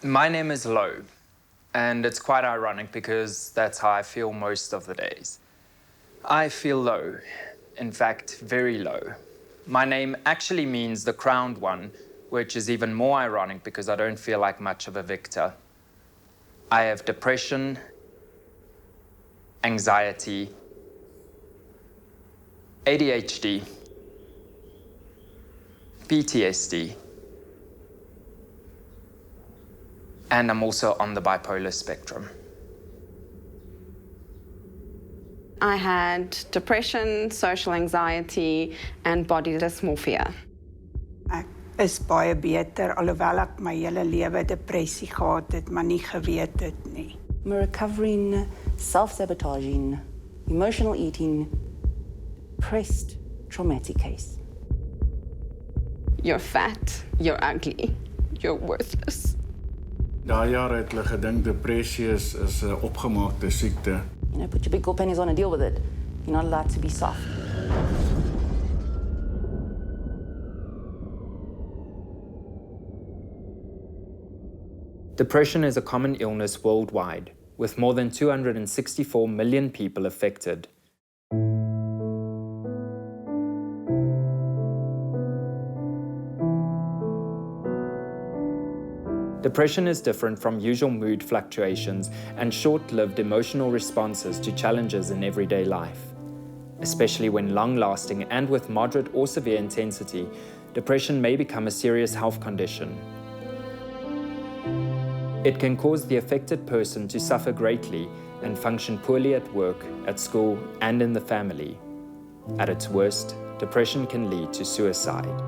My name is Louw, and it's quite ironic because that's how I feel most of the days. I feel low, in fact, very low. My name actually means the crowned one, which is even more ironic because I don't feel like much of a victor. I have depression, anxiety, ADHD, PTSD, and I'm also on the bipolar spectrum. I had depression, social anxiety, and body dysmorphia. Ek is baie beter, alhoewel ek my hele lewe depressie gehad het, maar nie geweet het nie. I'm a recovering, self-sabotaging, emotional eating, depressed, traumatic case. You're fat, you're ugly, you're worthless. Daai jaar het hulle gedink depressie is 'n opgemaakte siekte. You know, put your big girl panties on and deal with it. You're not allowed to be soft. Depression is a common illness worldwide, with more than 264 million people affected. Depression is different from usual mood fluctuations and short-lived emotional responses to challenges in everyday life. Especially when long-lasting and with moderate or severe intensity, depression may become a serious health condition. It can cause the affected person to suffer greatly and function poorly at work, at school, and in the family. At its worst, depression can lead to suicide.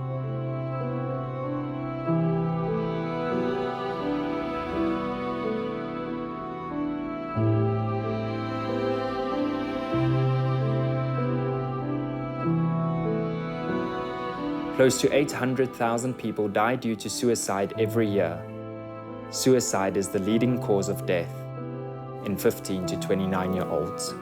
Close to 800,000 people die due to suicide every year. Suicide is the leading cause of death in 15 to 29-year-olds.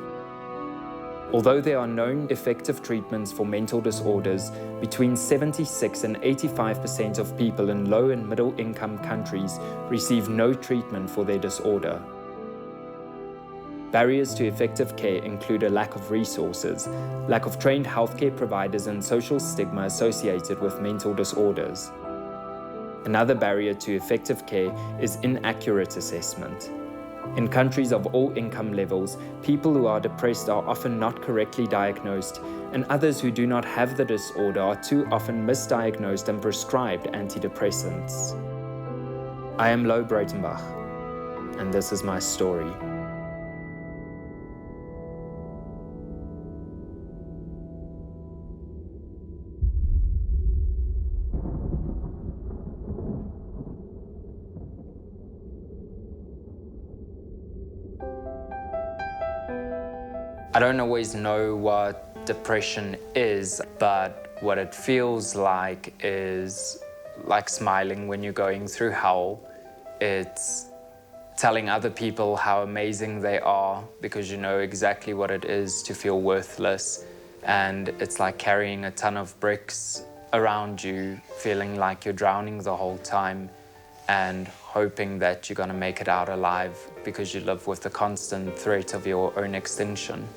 Although there are known effective treatments for mental disorders, between 76 and 85% of people in low and middle income countries receive no treatment for their disorder. Barriers to effective care include a lack of resources, lack of trained healthcare providers, and social stigma associated with mental disorders. Another barrier to effective care is inaccurate assessment. In countries of all income levels, people who are depressed are often not correctly diagnosed, and others who do not have the disorder are too often misdiagnosed and prescribed antidepressants. I am Louw Breitenbach, and this is my story. I don't always know what depression is, but what it feels like is like smiling when you're going through hell. It's telling other people how amazing they are because you know exactly what it is to feel worthless. And it's like carrying a ton of bricks around you, feeling like you're drowning the whole time and hoping that you're going to make it out alive because you live with the constant threat of your own extinction.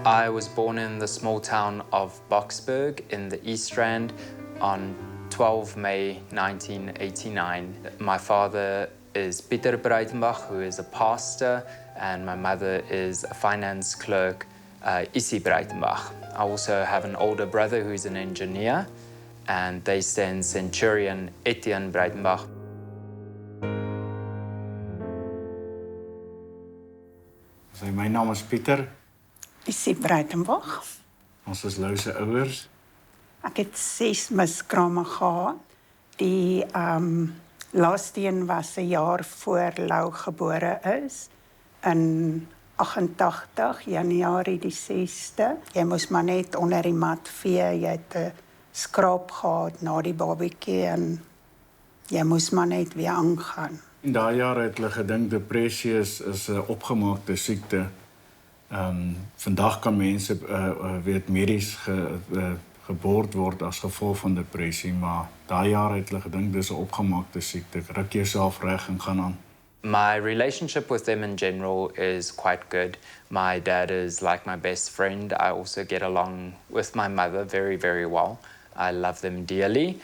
I was born in the small town of Boksburg in the East Rand on 12 May 1989. My father is Pieter Breitenbach, who is a pastor, and my mother is a finance clerk, Issy Breitenbach. I also have an older brother who's an engineer, and they send Centurion Etienne Breitenbach. My naam is Pieter. Issy Breitenbach. Ons is Louw se ouers. Ek het 6 miskrame gehad. Die laaste een was 'n jaar voor Louw gebore is in 88 Januarie die 6de. Jy moes maar net onder die mat vee, jy het 'n skraap gehad na die babatjie en jy moes maar net weer aangaan. In daai jaar het hulle gedink depressie is 'n opgemaakte siekte. Vandag kan mense weet medies gebord word as gevolg van depressie, maar daai jaar het hulle gedink dis 'n opgemaakte siekte. Ruk jouself reg en gaan aan. My relationship with them in general is quite good. My dad is like my best friend. I also get along with my mother very, very well. I love them dearly.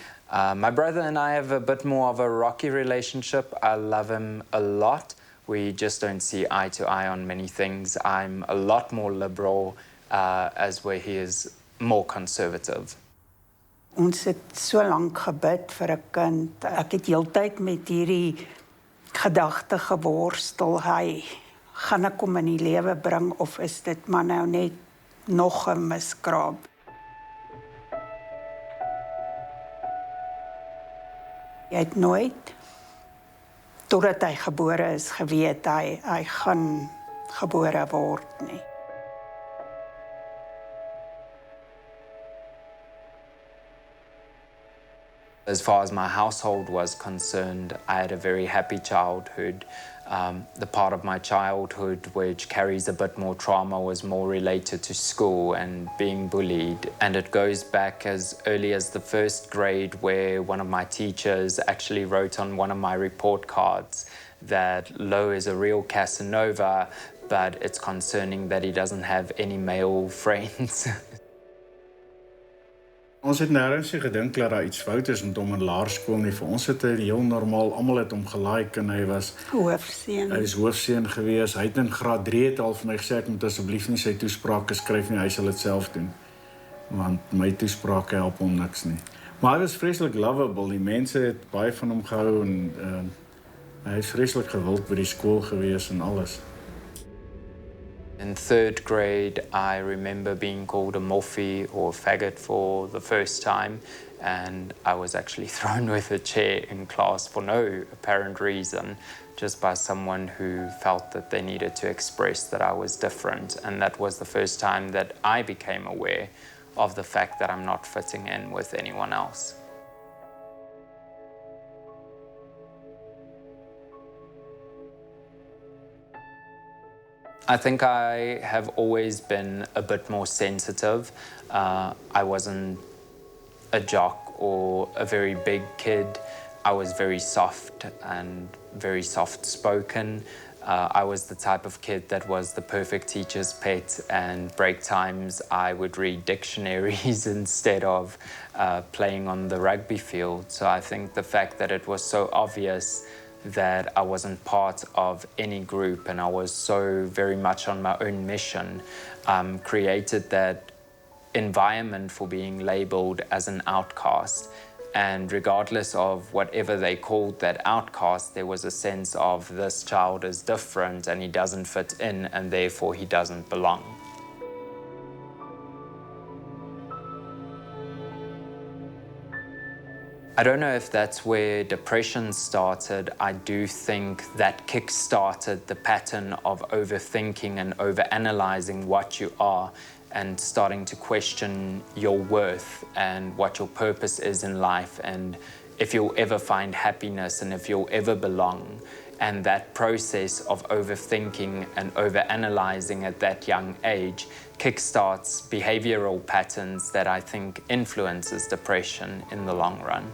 My brother and I have a bit more of a rocky relationship. I love him a lot. We just don't see eye to eye on many things. I'm a lot more liberal, as where he is more conservative. Ons het so lank gebid vir 'n kind. Ek het heeltyd met hierdie gedagte geworstel. Hy gaan ek hom in die lewe bring of is dit maar nou net nog 'n miskraap? Jy het nooit, totdat hy gebore is, geweet hy gaan gebore word nie. As far as my household was concerned, I had a very happy childhood. The part of my childhood which carries a bit more trauma was more related to school and being bullied. And it goes back as early as the first grade, where one of my teachers actually wrote on one of my report cards that Louw is a real Casanova, but it's concerning that he doesn't have any male friends. Ons het nêrens gedink dat daar iets fout is met hom in laerskool nie. Vir ons het hy heel normaal, almal het hom gelike en hy was Hoofseun. Hy is hoofseun gewees. Hy het in graad 3 het al vir my gesê ek moet asseblief nie sy toesprake skryf nie, hy sal dit self doen. Want my toesprake help hom niks nie. Maar hy was vreeslik lovable. Die mense het baie van hom gehou en hy is vreeslik gewild by die skool gewees en alles. In third grade, I remember being called a morphie or faggot for the first time, and I was actually thrown with a chair in class for no apparent reason, just by someone who felt that they needed to express that I was different. And that was the first time that I became aware of the fact that I'm not fitting in with anyone else. I think I have always been a bit more sensitive. I wasn't a jock or a very big kid. I was very soft and very soft-spoken. I was the type of kid that was the perfect teacher's pet, and break times I would read dictionaries instead of playing on the rugby field. So I think the fact that it was so obvious that I wasn't part of any group and I was so very much on my own mission, created that environment for being labeled as an outcast. And regardless of whatever they called that outcast, there was a sense of this child is different and he doesn't fit in and therefore he doesn't belong. I don't know if that's where depression started. I do think that kick-started the pattern of overthinking and overanalyzing what you are and starting to question your worth and what your purpose is in life and if you'll ever find happiness and if you'll ever belong. And that process of overthinking and overanalyzing at that young age kickstarts behavioral patterns that I think influences depression in the long run.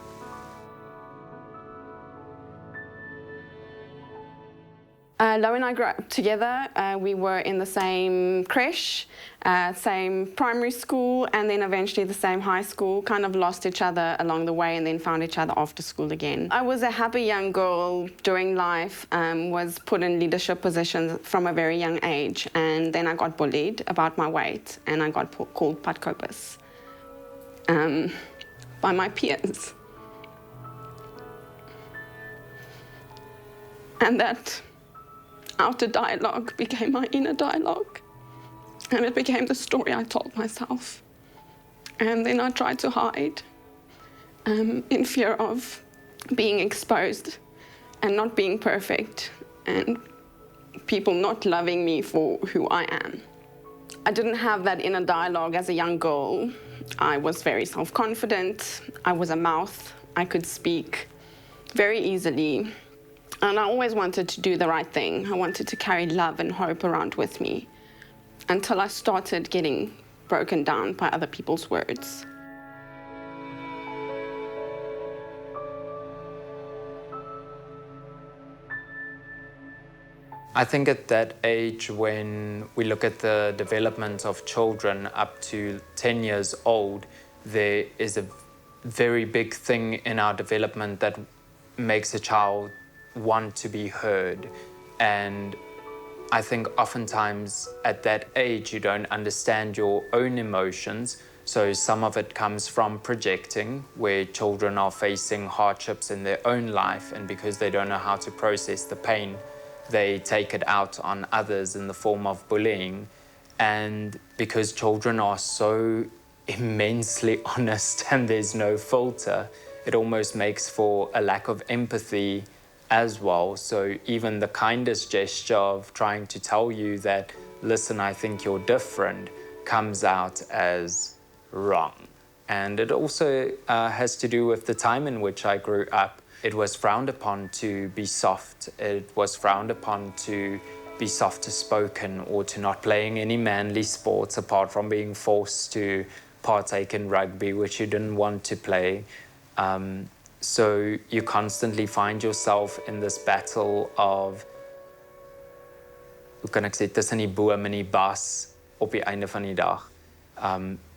Louw and I grew up together. We were in the same creche, same primary school, and then eventually the same high school. Kind of lost each other along the way and then found each other after school again. I was a happy young girl during life, was put in leadership positions from a very young age, and then I got bullied about my weight and I got called Patkopus by my peers. And that outer dialogue became my inner dialogue, and it became the story I told myself. And then I tried to hide in fear of being exposed and not being perfect and people not loving me for who I am. I didn't have that inner dialogue as a young girl. I was very self-confident. I was a mouth. I could speak very easily. And I always wanted to do the right thing. I wanted to carry love and hope around with me until I started getting broken down by other people's words. I think at that age, when we look at the development of children up to 10 years old, there is a very big thing in our development that makes a child want to be heard. And I think oftentimes at that age, you don't understand your own emotions. So some of it comes from projecting, where children are facing hardships in their own life, and because they don't know how to process the pain, they take it out on others in the form of bullying. And because children are so immensely honest and there's no filter, it almost makes for a lack of empathy as well. So even the kindest gesture of trying to tell you that, listen, I think you're different, comes out as wrong. And it also has to do with the time in which I grew up. It was frowned upon to be soft. It was frowned upon to be softer spoken or to not playing any manly sports apart from being forced to partake in rugby, which you didn't want to play. So you constantly find yourself in this battle of, hoe kan ek sê, tussen die boom en die bas op die einde van die dag.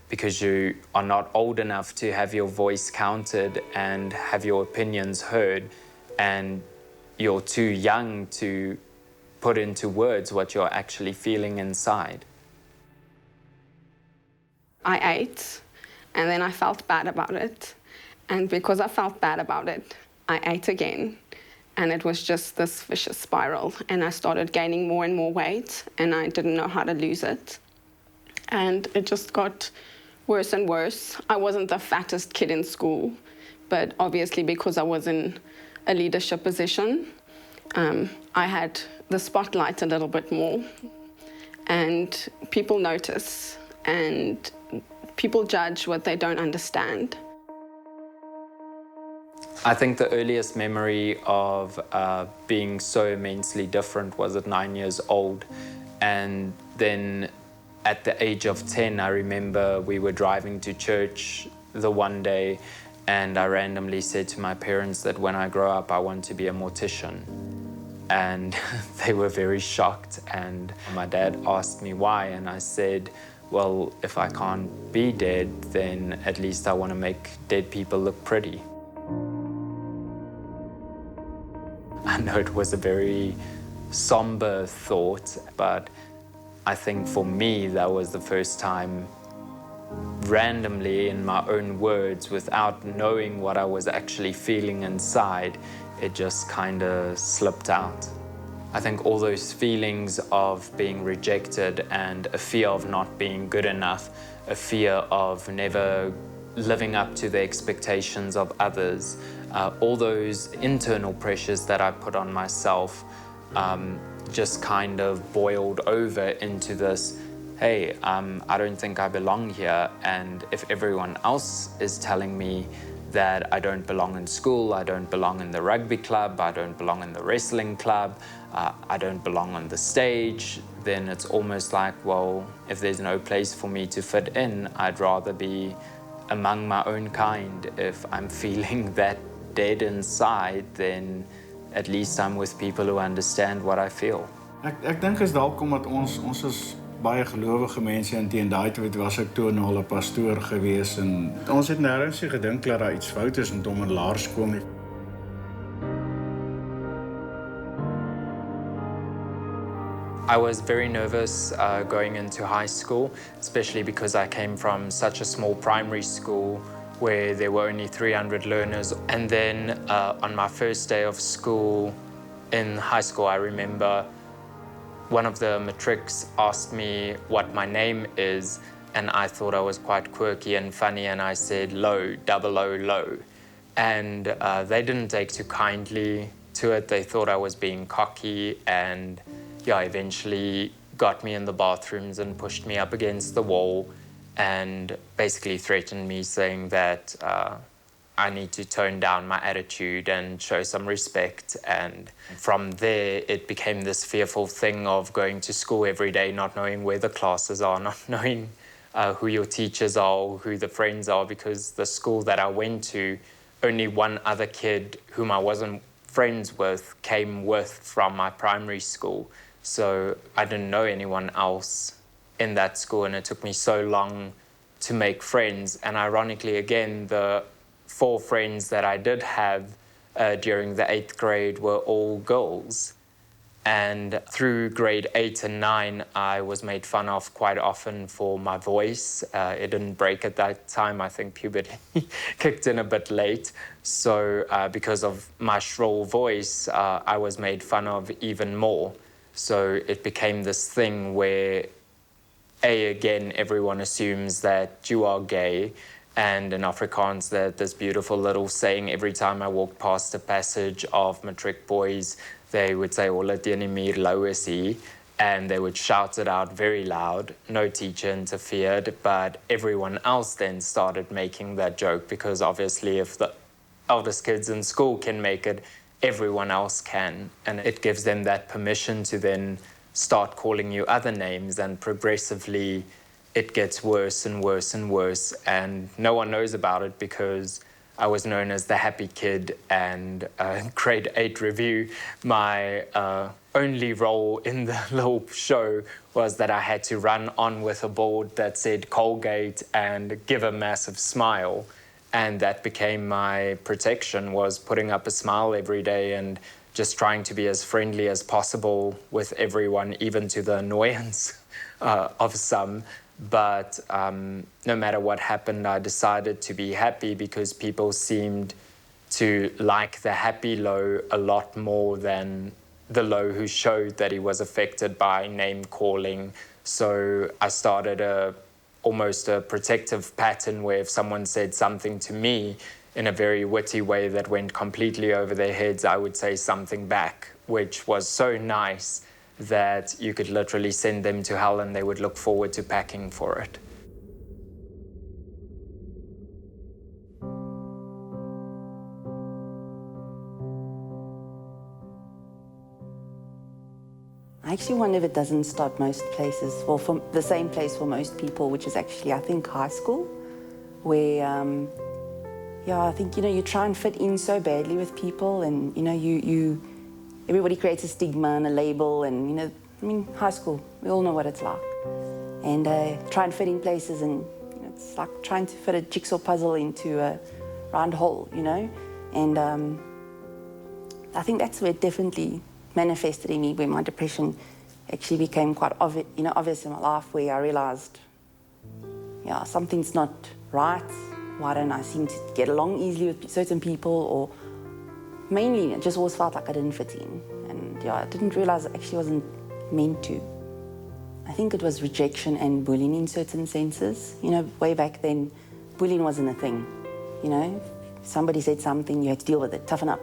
Because you are not old enough to have your voice counted and have your opinions heard, and you're too young to put into words what you're actually feeling inside. I ate, and then I felt bad about it. And because I felt bad about it, I ate again. And it was just this vicious spiral. And I started gaining more and more weight, and I didn't know how to lose it. And it just got worse and worse. I wasn't the fattest kid in school, but obviously because I was in a leadership position, I had the spotlight a little bit more, and people notice, and people judge what they don't understand. I think the earliest memory of being so immensely different was at 9 years old. And then at the age of 10, I remember we were driving to church the one day, and I randomly said to my parents that when I grow up, I want to be a mortician. And they were very shocked. And my dad asked me why, and I said, well, if I can't be dead, then at least I want to make dead people look pretty. I know it was a very somber thought, but I think for me, that was the first time, randomly in my own words, without knowing what I was actually feeling inside, it just kind of slipped out. I think all those feelings of being rejected and a fear of not being good enough, a fear of never living up to the expectations of others, all those internal pressures that I put on myself, just kind of boiled over into this, hey, I don't think I belong here. And if everyone else is telling me that I don't belong in school, I don't belong in the rugby club, I don't belong in the wrestling club, I don't belong on the stage, then it's almost like, well, if there's no place for me to fit in, I'd rather be among my own kind. If I'm feeling that dead inside, then at least I'm with people who understand what I feel. Ek dink is dalk omdat ons is baie gelowige mense, en teen daai tyd was ek toe al 'n pastoor gewees, en ons het nêrens gedink dat daar iets fout is met hom in laerskool nie. I was very nervous going into high school, especially because I came from such a small primary school where there were only 300 learners. And then on my first day of school in high school, I remember one of the matrics asked me what my name is, and I thought I was quite quirky and funny, and I said Louw, double O, Louw. And they didn't take too kindly to it. They thought I was being cocky, and yeah, eventually got me in the bathrooms and pushed me up against the wall and basically threatened me, saying that I need to tone down my attitude and show some respect. And from there, it became this fearful thing of going to school every day, not knowing where the classes are, not knowing who your teachers are, who the friends are, because the school that I went to, only one other kid whom I wasn't friends with came with from my primary school. So I didn't know anyone else in that school, and it took me so long to make friends. And ironically, again, the 4 friends that I did have during the 8th grade were all girls. And through grade 8 and 9, I was made fun of quite often for my voice. It didn't break at that time. I think puberty kicked in a bit late. So because of my shrill voice, I was made fun of even more. So it became this thing where, again, everyone assumes that you are gay. And in Afrikaans, this beautiful little saying, every time I walked past a passage of matric boys, they would say, "Ola teen die muur, Louw is hier," and they would shout it out very loud. No teacher interfered, but everyone else then started making that joke, because obviously if the eldest kids in school can make it, everyone else can. And it gives them that permission to then start calling you other names, and progressively it gets worse and worse and worse, and no one knows about it because I was known as the happy kid. And grade 8 review, my only role in the little show was that I had to run on with a board that said Colgate and give a massive smile. And that became my protection, was putting up a smile every day and just trying to be as friendly as possible with everyone, even to the annoyance of some. But no matter what happened, I decided to be happy, because people seemed to like the happy Louw a lot more than the Louw who showed that he was affected by name calling. So I started almost a protective pattern where if someone said something to me in a very witty way that went completely over their heads, I would say something back, which was so nice that you could literally send them to hell and they would look forward to packing for it. I actually wonder if it doesn't start most places, or from the same place for most people, which is actually, I think, high school, where, I think, you try and fit in so badly with people, and, everybody creates a stigma and a label, and, high school, we all know what it's like. And try and fit in places, and it's like trying to fit a jigsaw puzzle into a round hole, And I think that's where it definitely manifested in me, where my depression actually became quite obvious in my life, where I realized, something's not right. Why don't I seem to get along easily with certain people? Or mainly, it just always felt like I didn't fit in. And I didn't realize I actually wasn't meant to. I think it was rejection and bullying in certain senses. Way back then, bullying wasn't a thing. If somebody said something, you had to deal with it, toughen up,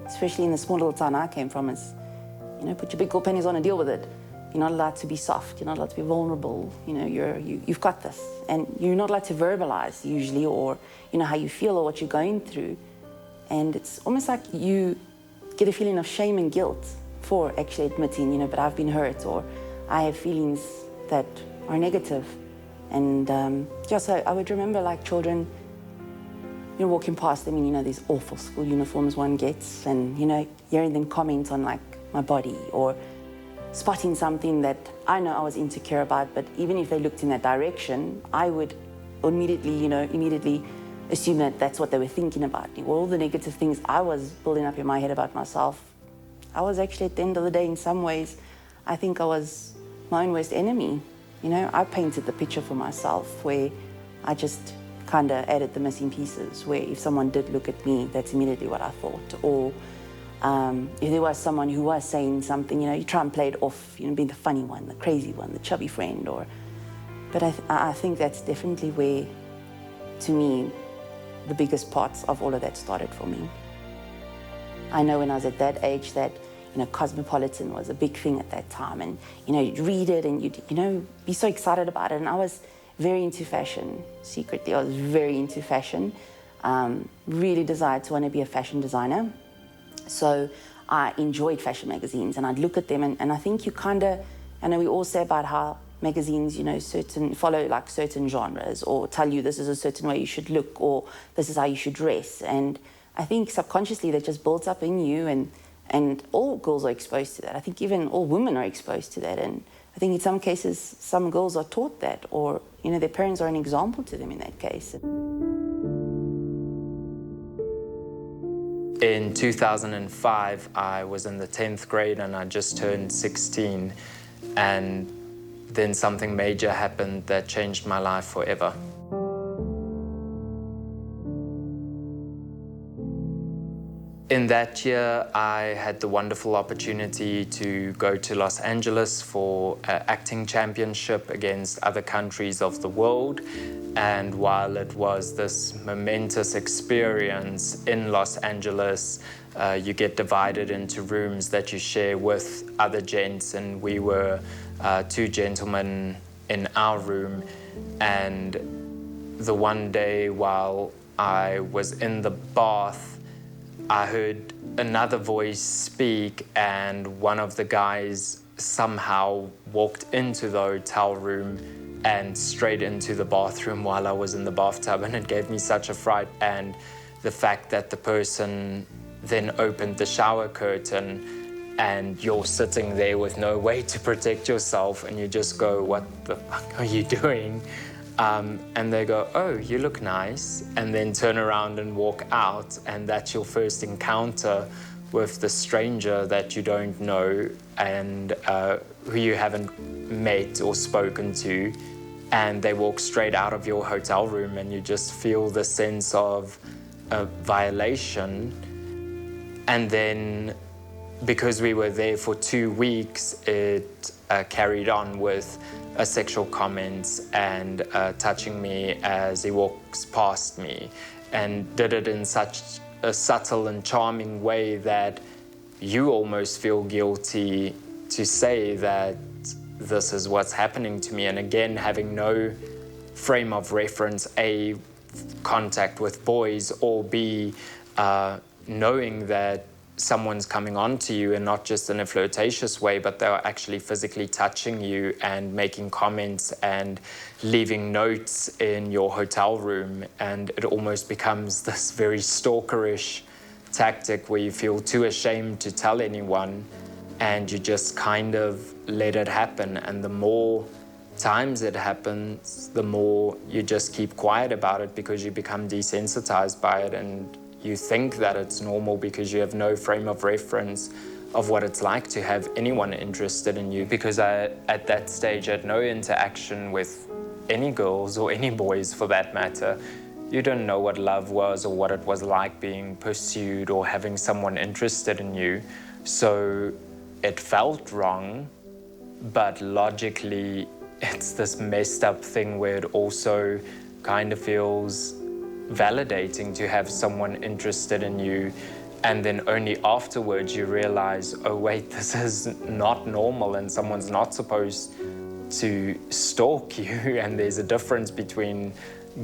Especially in the small little town I came from, is, put your big girl panties on and deal with it. You're not allowed to be soft. You're not allowed to be vulnerable. You've got this. And you're not allowed to verbalize, usually, or, how you feel or what you're going through. And it's almost like you get a feeling of shame and guilt for actually admitting, but I've been hurt, or I have feelings that are negative. And, so I would remember, like, children, walking past them in, these awful school uniforms one gets, and, hearing them comment on, like, my body, or spotting something that I know I was insecure about, but even if they looked in that direction, I would immediately assume that that's what they were thinking about me. All the negative things I was building up in my head about myself, I was actually, at the end of the day, in some ways, I think I was my own worst enemy. I painted the picture for myself, where I just kind of added the missing pieces, where if someone did look at me, that's immediately what I thought. Or if there was someone who was saying something, you try and play it off, being the funny one, the crazy one, the chubby friend. But I think that's definitely where, to me, the biggest parts of all of that started for me. I know when I was at that age that, Cosmopolitan was a big thing at that time, and, you'd read it and you'd, be so excited about it. And I was very into fashion, secretly. I was very into fashion, really desired to want to be a fashion designer. So I enjoyed fashion magazines, and I'd look at them, and I think I know we all say about how magazines, follow like certain genres, or tell you this is a certain way you should look, or this is how you should dress. And I think subconsciously that just builds up in you, and all girls are exposed to that. I think even all women are exposed to that, and I think in some cases some girls are taught that, or their parents are an example to them in that case. In 2005, I was in the 10th grade and I just turned 16, and then something major happened that changed my life forever. In that year, I had the wonderful opportunity to go to Los Angeles for an acting championship against other countries of the world. And while it was this momentous experience in Los Angeles, you get divided into rooms that you share with other gents, and we were two gentlemen in our room. And the one day while I was in the bath, I heard another voice speak, and one of the guys somehow walked into the hotel room and straight into the bathroom while I was in the bathtub, and it gave me such a fright. And the fact that the person then opened the shower curtain and you're sitting there with no way to protect yourself, and you just go, what the fuck are you doing? And they go, oh, you look nice, and then turn around and walk out, and that's your first encounter with the stranger that you don't know and who you haven't met or spoken to, and they walk straight out of your hotel room, and you just feel the sense of a violation. And then because we were there for 2 weeks, it carried on with sexual comments and touching me as he walks past me, and did it in such a subtle and charming way that you almost feel guilty to say that this is what's happening to me. And again, having no frame of reference, A, contact with boys, or B, knowing that someone's coming on to you, and not just in a flirtatious way, but they're actually physically touching you and making comments and leaving notes in your hotel room. And it almost becomes this very stalkerish tactic where you feel too ashamed to tell anyone, and you just kind of let it happen. And the more times it happens, the more you just keep quiet about it, because you become desensitized by it, and you think that it's normal because you have no frame of reference of what it's like to have anyone interested in you. Because I, at that stage, had no interaction with any girls or any boys for that matter. You don't know what love was or what it was like being pursued or having someone interested in you. So it felt wrong, but logically, it's this messed up thing where it also kind of feels validating to have someone interested in you, and then only afterwards you realize, oh wait, this is not normal, and someone's not supposed to stalk you, and there's a difference between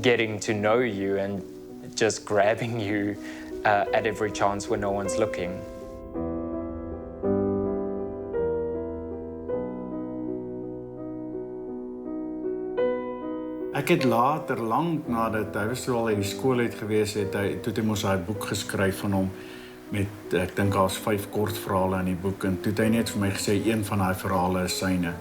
getting to know you and just grabbing you at every chance when no one's looking. Ek het later, lank nadat hy was toe al uit die skool uit gewees het, toe het hy mos hy boek geskryf van hom met, ek dink daar's 5 kortverhale in die boek, en toe het hy net vir my gesê, een van daai verhale is syne,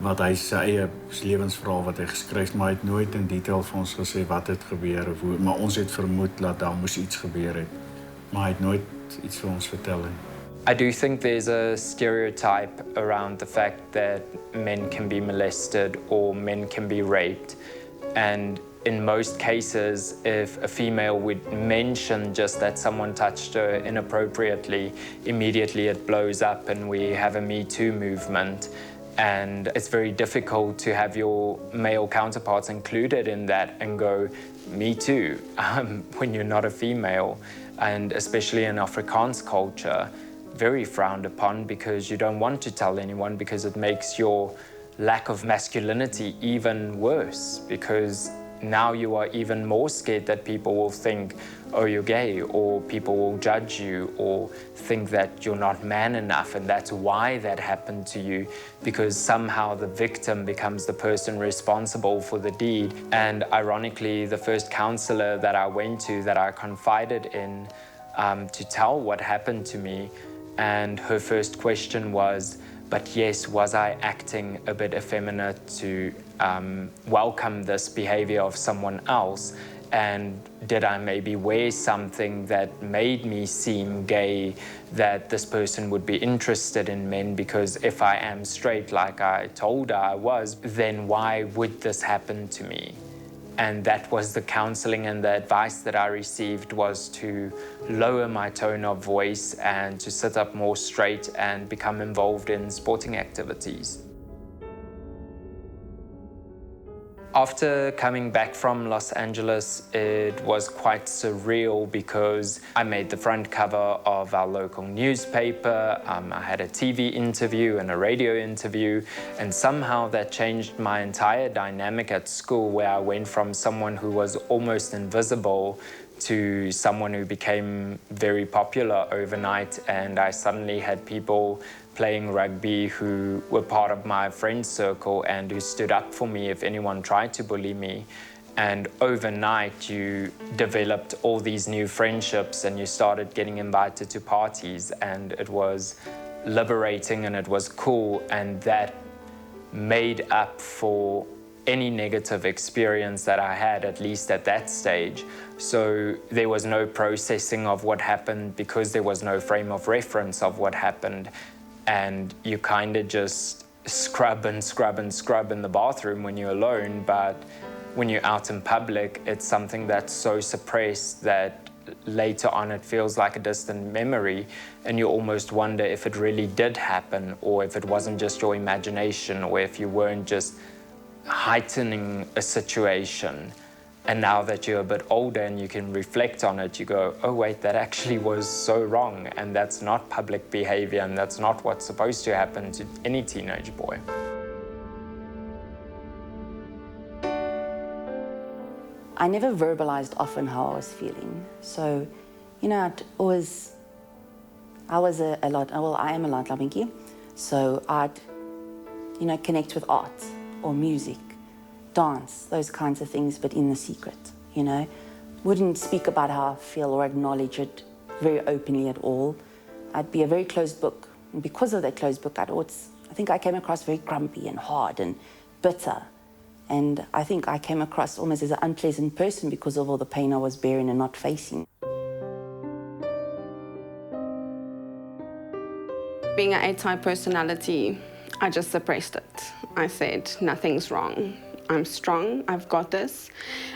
wat hy sy eie lewensverhaal wat hy geskryf, maar hy het nooit in detail vir ons gesê wat het gebeur, of hoe, maar ons het vermoed dat daar moes iets gebeur het, maar hy het nooit iets vir ons vertel nie. I do think there's a stereotype around the fact that men can be molested or men can be raped. And in most cases, if a female would mention just that someone touched her inappropriately, immediately it blows up and we have a Me Too movement. And it's very difficult to have your male counterparts included in that and go, me too, when you're not a female. And especially in Afrikaans culture, very frowned upon, because you don't want to tell anyone, because it makes your lack of masculinity even worse, because now you are even more scared that people will think, oh, you're gay, or people will judge you, or think that you're not man enough, and that's why that happened to you, because somehow the victim becomes the person responsible for the deed. And ironically, the first counselor that I went to, that I confided in to tell what happened to me, and her first question was, but yes, was I acting a bit effeminate to welcome this behavior of someone else? And did I maybe wear something that made me seem gay, that this person would be interested in men? Because if I am straight, like I told her I was, then why would this happen to me? And that was the counseling and the advice that I received, was to lower my tone of voice and to sit up more straight and become involved in sporting activities. After coming back from Los Angeles, it was quite surreal because I made the front cover of our local newspaper. I had a TV interview and a radio interview, and somehow that changed my entire dynamic at school, where I went from someone who was almost invisible to someone who became very popular overnight, and I suddenly had people playing rugby who were part of my friend circle and who stood up for me if anyone tried to bully me. And overnight you developed all these new friendships and you started getting invited to parties, and it was liberating and it was cool, and that made up for any negative experience that I had, at least at that stage. So there was no processing of what happened because there was no frame of reference of what happened. And you kind of just scrub and scrub and scrub in the bathroom when you're alone, but when you're out in public, it's something that's so suppressed that later on it feels like a distant memory, and you almost wonder if it really did happen, or if it wasn't just your imagination, or if you weren't just heightening a situation. And now that you're a bit older and you can reflect on it, you go, oh wait, that actually was so wrong, and that's not public behavior, and that's not what's supposed to happen to any teenage boy. I never verbalized often how I was feeling. So, you know, I was a lot, well, I am a lot Labinki. So I'd, you know, connect with art or music, dance, those kinds of things, but in the secret, you know. Wouldn't speak about how I feel or acknowledge it very openly at all. I'd be a very closed book. And because of that closed book, I think I came across very grumpy and hard and bitter. And I think I came across almost as an unpleasant person because of all the pain I was bearing and not facing. Being an A-type personality, I just suppressed it. I said, nothing's wrong. I'm strong, I've got this.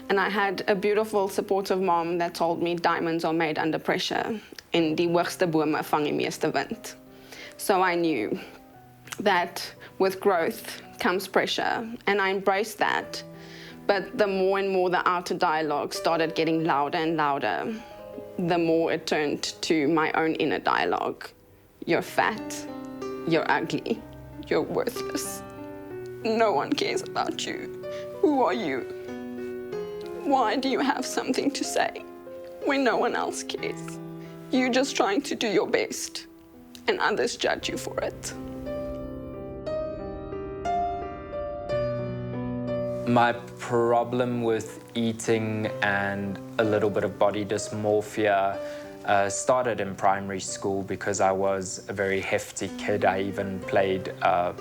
And I had a beautiful, supportive mom that told me diamonds are made under pressure. En die hoogste bome vang die meeste wind. So I knew that with growth comes pressure, and I embraced that. But the more and more the outer dialogue started getting louder and louder, the more it turned to my own inner dialogue. You're fat, you're ugly, you're worthless. No one cares about you. Who are you? Why do you have something to say when no one else cares? You're just trying to do your best, and others judge you for it. My problem with eating and a little bit of body dysmorphia started in primary school because I was a very hefty kid. I even played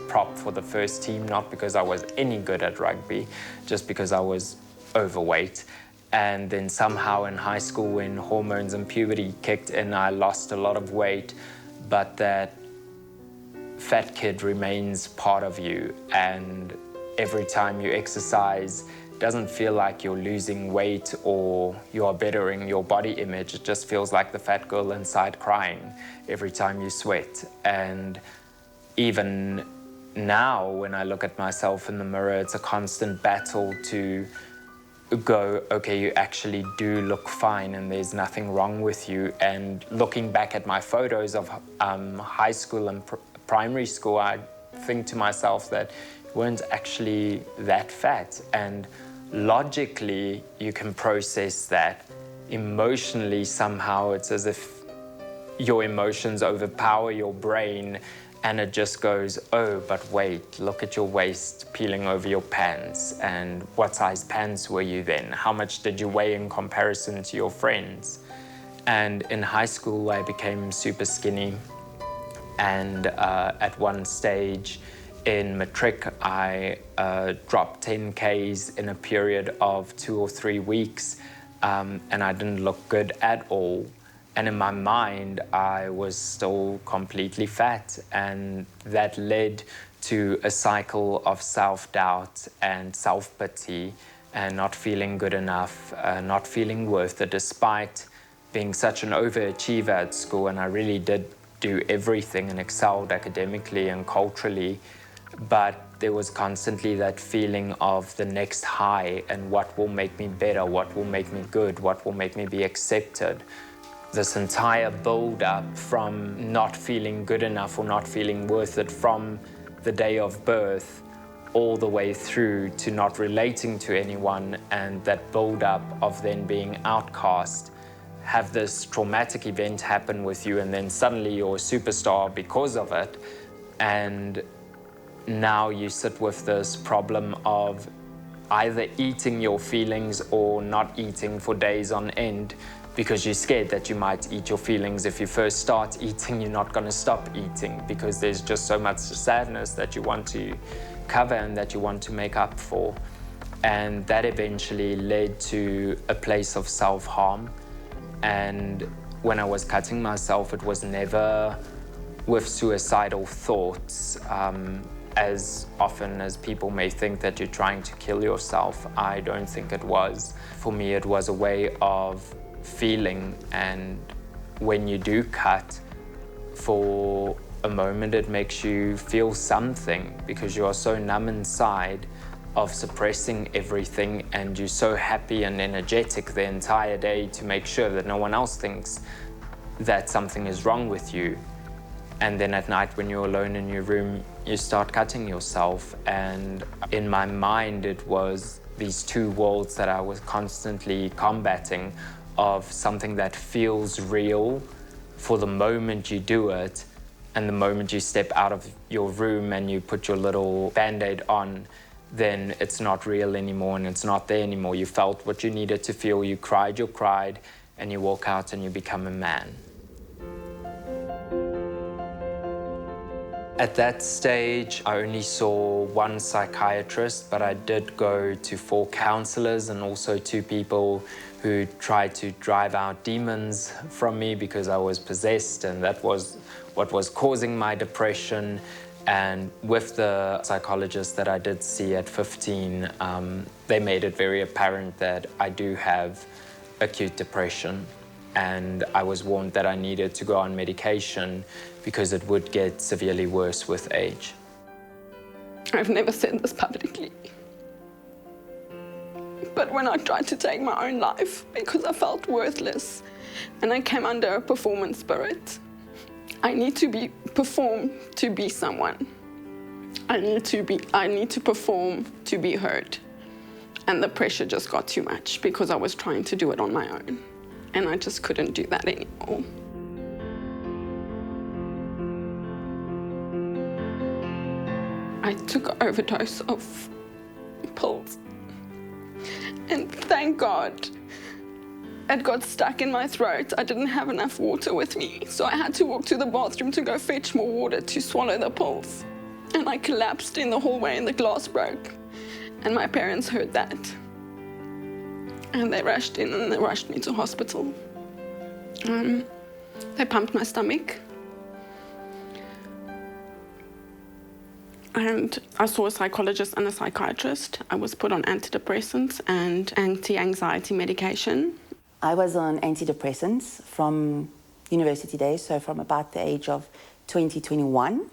prop for the first team, not because I was any good at rugby, just because I was overweight. And then somehow in high school, when hormones and puberty kicked in, I lost a lot of weight, but that fat kid remains part of you. And every time you exercise, it doesn't feel like you're losing weight or you are bettering your body image. It just feels like the fat girl inside crying every time you sweat. And even now, when I look at myself in the mirror, it's a constant battle to go, okay, you actually do look fine and there's nothing wrong with you. And looking back at my photos of high school and primary school, I think to myself that weren't actually that fat. And logically you can process that. Emotionally, somehow it's as if your emotions overpower your brain and it just goes, oh, but wait, look at your waist peeling over your pants. And what size pants were you then? How much did you weigh in comparison to your friends? And in high school, I became super skinny. And at one stage in matric, I dropped 10 Ks in a period of 2 or 3 weeks. And I didn't look good at all. And in my mind, I was still completely fat. And that led to a cycle of self-doubt and self-pity and not feeling good enough, not feeling worth it, despite being such an overachiever at school. And I really did do everything and excelled academically and culturally. But there was constantly that feeling of the next high and what will make me better, what will make me good, what will make me be accepted. This entire build-up from not feeling good enough or not feeling worth it from the day of birth all the way through to not relating to anyone, and that build-up of then being outcast, have this traumatic event happen with you, and then suddenly you're a superstar because of it. And now you sit with this problem of either eating your feelings or not eating for days on end, because you're scared that you might eat your feelings. If you first start eating, you're not going to stop eating because there's just so much sadness that you want to cover and that you want to make up for. And that eventually led to a place of self-harm. And when I was cutting myself, it was never with suicidal thoughts. As often as people may think that you're trying to kill yourself, I don't think it was. For me, it was a way of feeling, and when you do cut, for a moment it makes you feel something because you are so numb inside of suppressing everything, and you're so happy and energetic the entire day to make sure that no one else thinks that something is wrong with you. And then at night when you're alone in your room, you start cutting yourself. And in my mind, it was these two worlds that I was constantly combating, of something that feels real for the moment you do it, and the moment you step out of your room and you put your little Band-Aid on, then it's not real anymore and it's not there anymore. You felt what you needed to feel, you cried, and you walk out and you become a man. At that stage, I only saw one psychiatrist, but I did go to 4 counselors and also 2 people who tried to drive out demons from me because I was possessed, and that was what was causing my depression. And with the psychologist that I did see at 15, they made it very apparent that I do have acute depression. And I was warned that I needed to go on medication because it would get severely worse with age. I've never said this publicly, but when I tried to take my own life because I felt worthless and I came under a performance spirit, I need to perform to be someone. I need to perform to be heard. And the pressure just got too much because I was trying to do it on my own. And I just couldn't do that anymore. I took an overdose of pills. And thank God, it got stuck in my throat. I didn't have enough water with me, so I had to walk to the bathroom to go fetch more water to swallow the pills. And I collapsed in the hallway and the glass broke. And my parents heard that. And they rushed in and they rushed me to hospital. They pumped my stomach. And I saw a psychologist and a psychiatrist. I was put on antidepressants and anti-anxiety medication. I was on antidepressants from university days, so from about the age of 20, 21,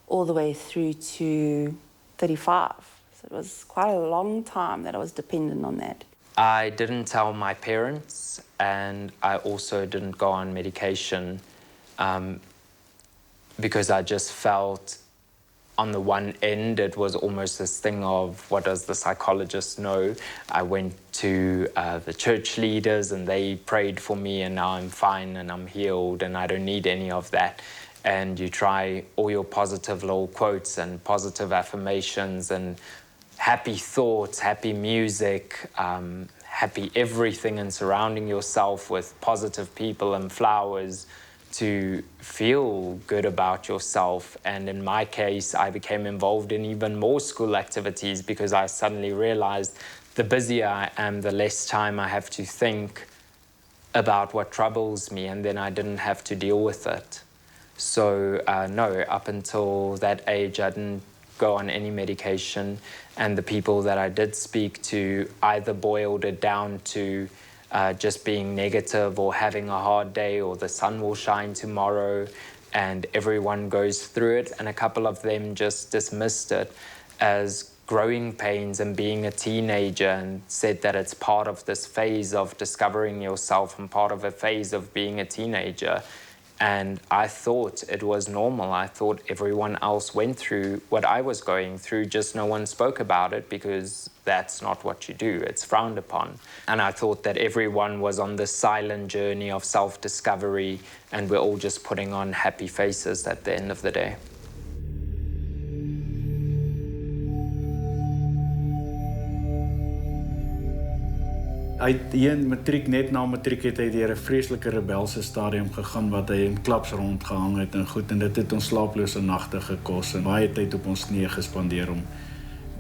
all the way through to 35. So it was quite a long time that I was dependent on that. I didn't tell my parents, and I also didn't go on medication because I just felt on the one end, it was almost this thing of, what does the psychologist know? I went to the church leaders and they prayed for me, and now I'm fine and I'm healed and I don't need any of that. And you try all your positive little quotes and positive affirmations and happy thoughts, happy music, happy everything, and surrounding yourself with positive people and flowers to feel good about yourself. And in my case, I became involved in even more school activities because I suddenly realized the busier I am, the less time I have to think about what troubles me, and then I didn't have to deal with it. So no, up until that age, I didn't go on any medication, and the people that I did speak to either boiled it down to just being negative or having a hard day or the sun will shine tomorrow and everyone goes through it, and a couple of them just dismissed it as growing pains and being a teenager, and said that it's part of this phase of discovering yourself and part of a phase of being a teenager. And I thought it was normal. I thought everyone else went through what I was going through, just no one spoke about it because that's not what you do. It's frowned upon. And I thought that everyone was on this silent journey of self-discovery, and we're all just putting on happy faces at the end of the day. Hy het een matriek, net na matriek het hy deur 'n vreeslike rebelse stadium gegaan wat hy in klubs rondgehang het en goed, en dit het ons slaaplose nagte gekos en baie tyd op ons knieë gespandeer om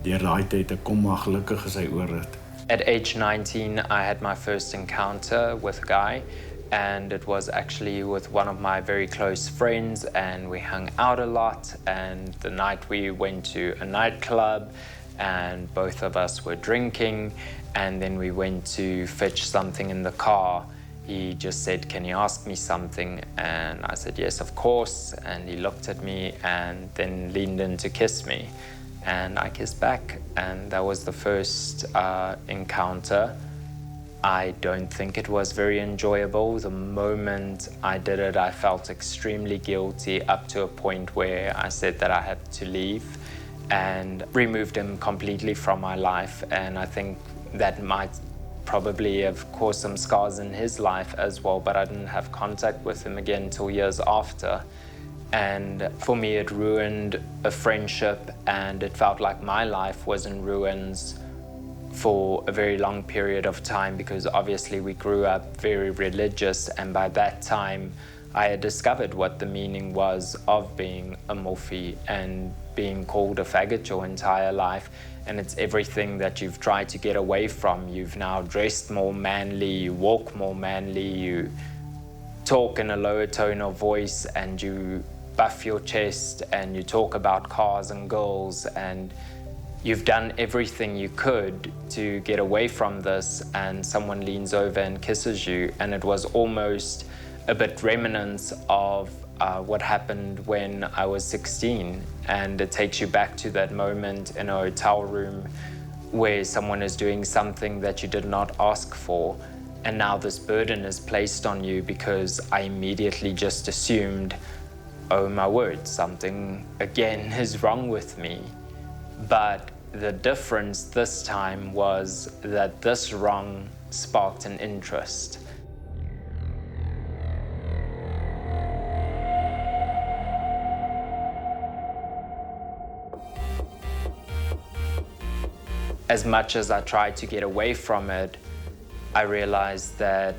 deur daai tyd te kom, maar gelukkig is hy oor dit. At age 19, I had my first encounter with a guy, and it was actually with one of my very close friends, and we hung out a lot, and the night we went to a nightclub, and both of us were drinking, and then we went to fetch something in the car. He just said, "Can you ask me something?" And I said, "Yes, of course." And he looked at me and then leaned in to kiss me. And I kissed back, and that was the first encounter. I don't think it was very enjoyable. The moment I did it, I felt extremely guilty, up to a point where I said that I had to leave and removed him completely from my life. And I think that might probably have caused some scars in his life as well, but I didn't have contact with him again until years after. And for me, it ruined a friendship, and it felt like my life was in ruins for a very long period of time, because obviously we grew up very religious, and by that time I had discovered what the meaning was of being a morphe and being called a faggot your entire life. And it's everything that you've tried to get away from. You've now dressed more manly, you walk more manly, you talk in a lower tone of voice, and you buff your chest, and you talk about cars and girls, and you've done everything you could to get away from this, and someone leans over and kisses you. And it was almost a bit remnants of what happened when I was 16, and it takes you back to that moment in a hotel room where someone is doing something that you did not ask for, and now this burden is placed on you, because I immediately just assumed, oh my word, something again is wrong with me. But the difference this time was that this wrong sparked an interest. As much as I tried to get away from it, I realized that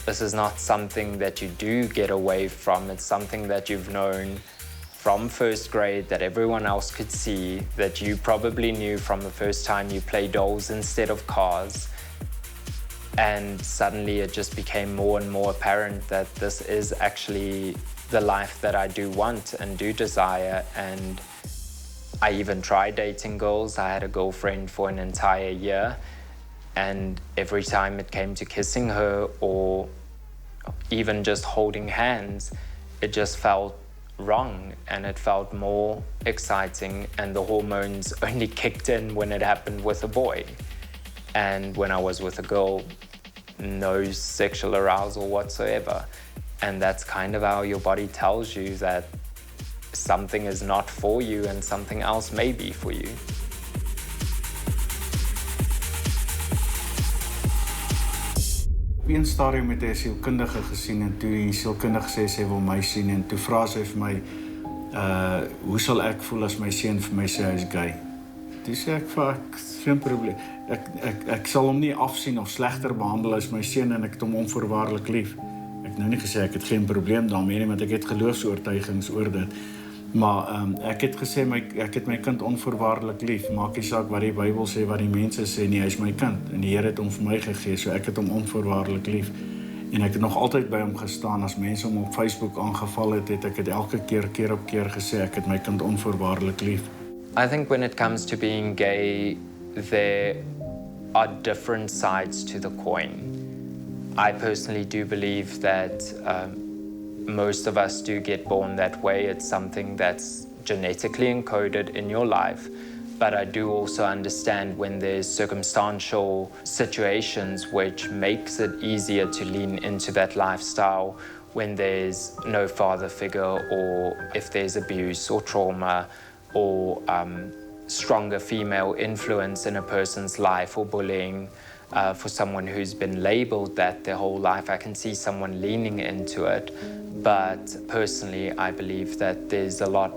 this is not something that you do get away from. It's something that you've known from first grade, that everyone else could see, that you probably knew from the first time you played dolls instead of cars. And suddenly it just became more and more apparent that this is actually the life that I do want and do desire. And I even tried dating girls. I had a girlfriend for an entire year, and every time it came to kissing her or even just holding hands, it just felt wrong, and it felt more exciting, and the hormones only kicked in when it happened with a boy. And when I was with a girl, no sexual arousal whatsoever. And that's kind of how your body tells you that something is not for you and something else may be for you. Op een stadium het hy 'n sielkundige gesien en toe die sielkundige sê sy wil my sien en toe vra sy vir my hoe sal ek voel as my seun vir my sê hy is gay? Toe sê ek vir ek geen probleem. Ek sal hom nie afsien of slegter behandel as my seun en ek het hom onvoorwaardelik lief. Ek het nou nie gesê ek het geen probleem daarmee nie, want ek het geloofsoortuigings oor dit. Maar ek het gesê ek het my kind onvoorwaardelik lief. Maak nie saak wat die Bybel sê, wat die mense sê nie, hy is my kind en die Here het hom vir my gegee, so ek het hom onvoorwaardelik lief. En ek het nog altyd by hom gestaan. As mense hom op Facebook aangeval het, het ek dit elke keer op keer gesê ek het my kind onvoorwaardelik lief. I think when it comes to being gay, there are different sides to the coin. I personally do believe that most of us do get born that way. It's something that's genetically encoded in your life. But I do also understand when there's circumstantial situations which makes it easier to lean into that lifestyle, when there's no father figure, or if there's abuse or trauma, or stronger female influence in a person's life, or bullying. For someone who's been labeled that their whole life, I can see someone leaning into it. But personally, I believe that there's a lot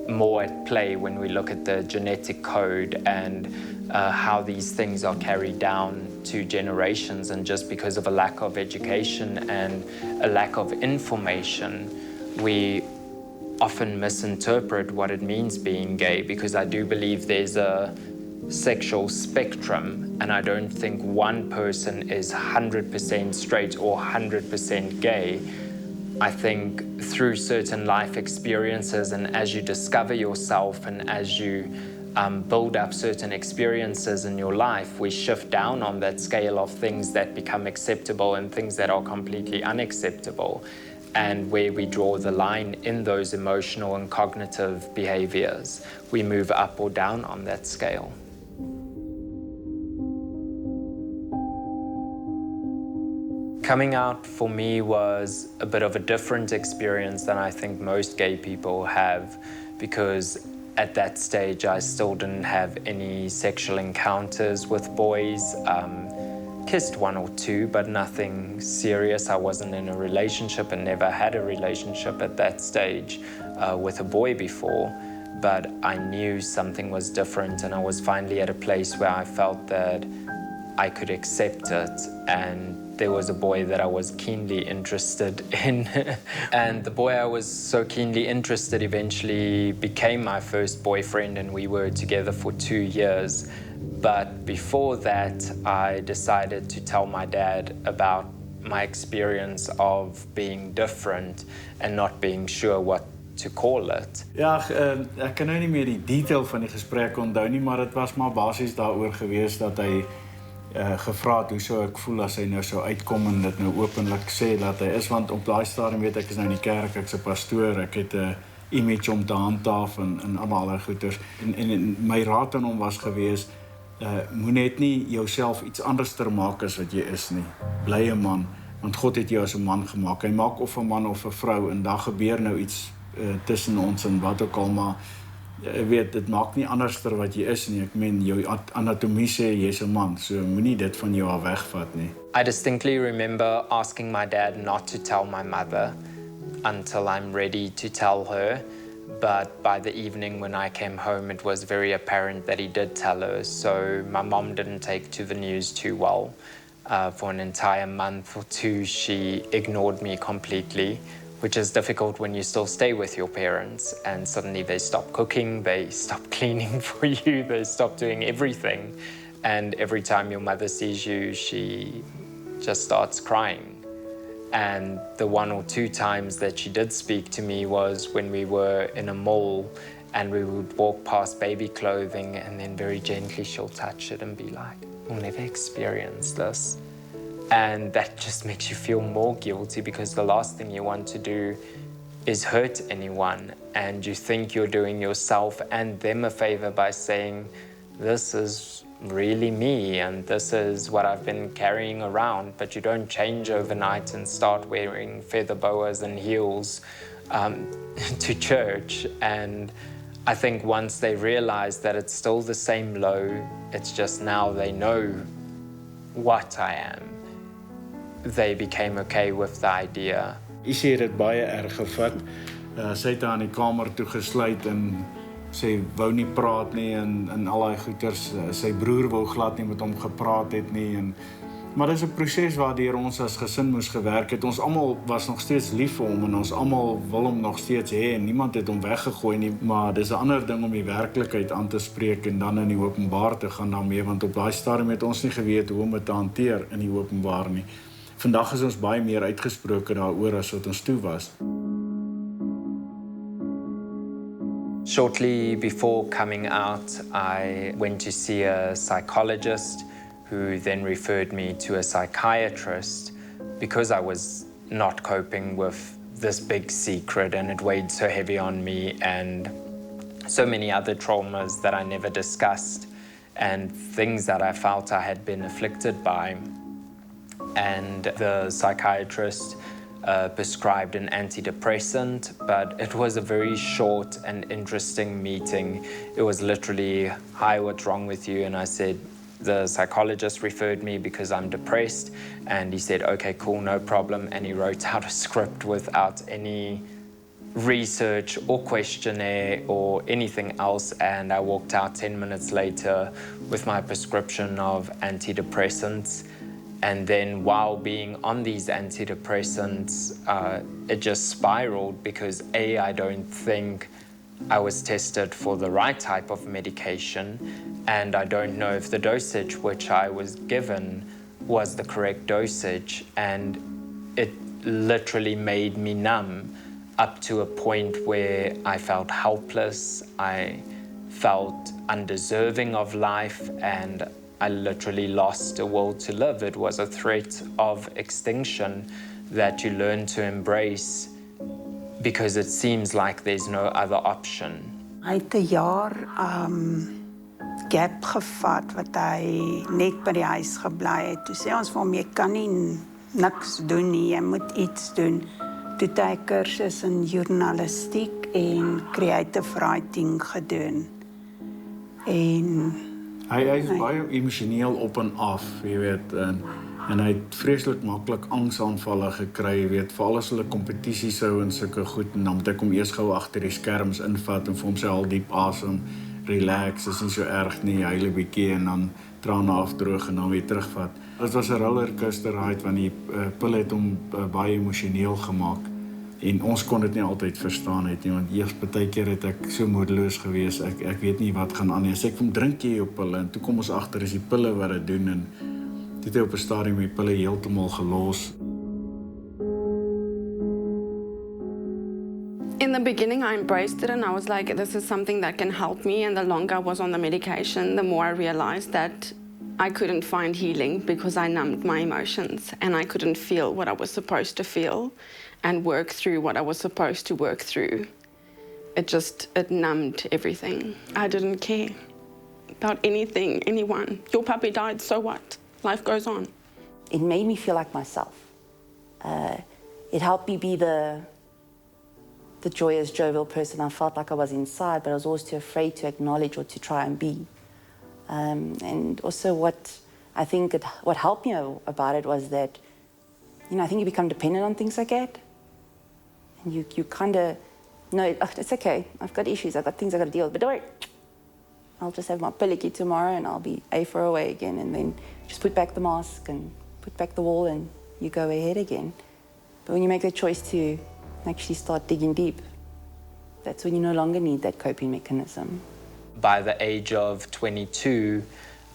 more at play when we look at the genetic code and how these things are carried down to generations. And just because of a lack of education and a lack of information, we often misinterpret what it means being gay, because I do believe there's a sexual spectrum, and I don't think one person is 100% straight or 100% gay. I think through certain life experiences, and as you discover yourself and as you build up certain experiences in your life, we shift down on that scale of things that become acceptable and things that are completely unacceptable, and where we draw the line in those emotional and cognitive behaviors. We move up or down on that scale. Coming out for me was a bit of a different experience than I think most gay people have, because at that stage I still didn't have any sexual encounters with boys. Kissed one or two, but nothing serious. I wasn't in a relationship and never had a relationship at that stage with a boy before. But I knew something was different, and I was finally at a place where I felt that I could accept it, and there was a boy that I was keenly interested in. And the boy I was so keenly interested eventually became my first boyfriend, and we were together for 2 years. But before that, I decided to tell my dad about my experience of being different and not being sure what to call it. Ja, ek kan nou nie meer die detail van die gesprek onthou nie, maar dit was maar basies daaroor gewees dat hy gevra het hoe sou ek voel as hy nou sou uitkom en dit nou openlik sê dat hy is, want op daai stadium weet ek is nou in die kerk, ek's 'n pastoor, ek het 'n image om te handhaaf en allemaal daai goeters. En my raad aan hom was gewees, moet net nie jouself iets anderster maak as wat jy is nie. Bly 'n man, want God het jou as 'n man gemaak. Hy maak of 'n man of 'n vrou, en daar gebeur nou iets tussen ons en wat ook al, maar weet, dit maak nie anderster wat jy is nie. Ek meen, jou anatomie sê jy's 'n man, so moenie dit van jou af wegvat nie. I distinctly remember asking my dad not to tell my mother until I'm ready to tell her. But by the evening when I came home, it was very apparent that he did tell her. So my mom didn't take to the news too well. For an entire month or two, she ignored me completely, which is difficult when you still stay with your parents and suddenly they stop cooking, they stop cleaning for you, they stop doing everything. And every time your mother sees you, she just starts crying. And the 1 or 2 times that she did speak to me was when we were in a mall and we would walk past baby clothing, and then very gently she'll touch it and be like, "You'll never experience this." And that just makes you feel more guilty, because the last thing you want to do is hurt anyone, and you think you're doing yourself and them a favor by saying, "This is really me and this is what I've been carrying around," but you don't change overnight and start wearing feather boas and heels to church. And I think once they realized that it's still the same low, it's just now they know what I am, they became okay with the idea. Isie het dit baie erg gevat. Sy het haar in die kamer toe gesluit en sy wou nie praat nie en al daai goeters. Sy broer wou glad nie met hom gepraat het nie maar dis 'n proses waardeur ons as gesin moes gewerk het. Ons almal was nog steeds lief vir hom en ons almal wil hom nog steeds hê en niemand het hom weggegooi nie, maar dis 'n ander ding om die werklikheid aan te spreek en dan in die openbaar te gaan daarmee, want op daai stadium het ons nie geweet hoe om dit te hanteer in die openbaar nie. Vandag is ons baie meer uitgesproke daaroor as wat ons toe was. Shortly before coming out, I went to see a psychologist who then referred me to a psychiatrist because I was not coping with this big secret and it weighed so heavy on me and so many other traumas that I never discussed and things that I felt I had been afflicted by. And the psychiatrist prescribed an antidepressant, but it was a very short and interesting meeting. It was literally, "Hi, what's wrong with you?" And I said, the psychologist referred me because I'm depressed, and he said, "Okay, cool, no problem." And he wrote out a script without any research or questionnaire or anything else, and I walked out 10 minutes later with my prescription of antidepressants. And then while being on these antidepressants, it just spiraled because I don't think I was tested for the right type of medication, and I don't know if the dosage which I was given was the correct dosage, and it literally made me numb up to a point where I felt helpless, I felt undeserving of life, and I literally lost a will to live. It was a threat of extinction that you learn to embrace because it seems like there's no other option. Hy het 'n jaar gap gevat wat hy net by die huis gebly het. Toe sê ons vir hom, jy kan nie niks doen nie, jy moet iets doen. Toe het hy 'n kursus in journalistiek en creative writing gedoen. En Hy is baie emosioneel op en af, jy weet, en hy het vreeslik maklik angsaanvalle gekry, jy weet, veral as hulle kompetisies hou en sulke goed, en dan moet ek hom eers gou agter die skerms invat en vir hom sê al diep asem, relax, is nie so erg nie, huil 'n bietjie en dan trane afdroog en dan weer terugvat. Dit was 'n rollercoaster ride want die pille het hom baie emosioneel gemaak. En ons kon dit nie altyd verstaan het nie, want eers partykeer het ek so moedeloos gewees, ek weet nie wat gaan aan nie. Sê ek vir hom, drink jy jou pille? En toe kom ons agter is die pille wat dit doen, en toe het hy op 'n stadium die pille heeltemal gelos. In the beginning, I embraced it and I was like, this is something that can help me. And the longer I was on the medication, the more I realized that I couldn't find healing because I numbed my emotions and I couldn't feel what I was supposed to feel and work through what I was supposed to work through. It numbed everything. I didn't care about anything, anyone. Your puppy died, so what? Life goes on. It made me feel like myself. It helped me be the joyous, jovial person I felt like I was inside, but I was always too afraid to acknowledge or to try and be. And also what I think what helped me about it was that, I think you become dependent on things like that. And you kind of, no, it's okay. I've got issues. I've got things I've got to deal with. But don't worry. I'll just have my pillicky tomorrow and I'll be A4 away again. And then just put back the mask and put back the wall and you go ahead again. But when you make the choice to actually start digging deep, that's when you no longer need that coping mechanism. By the age of 22,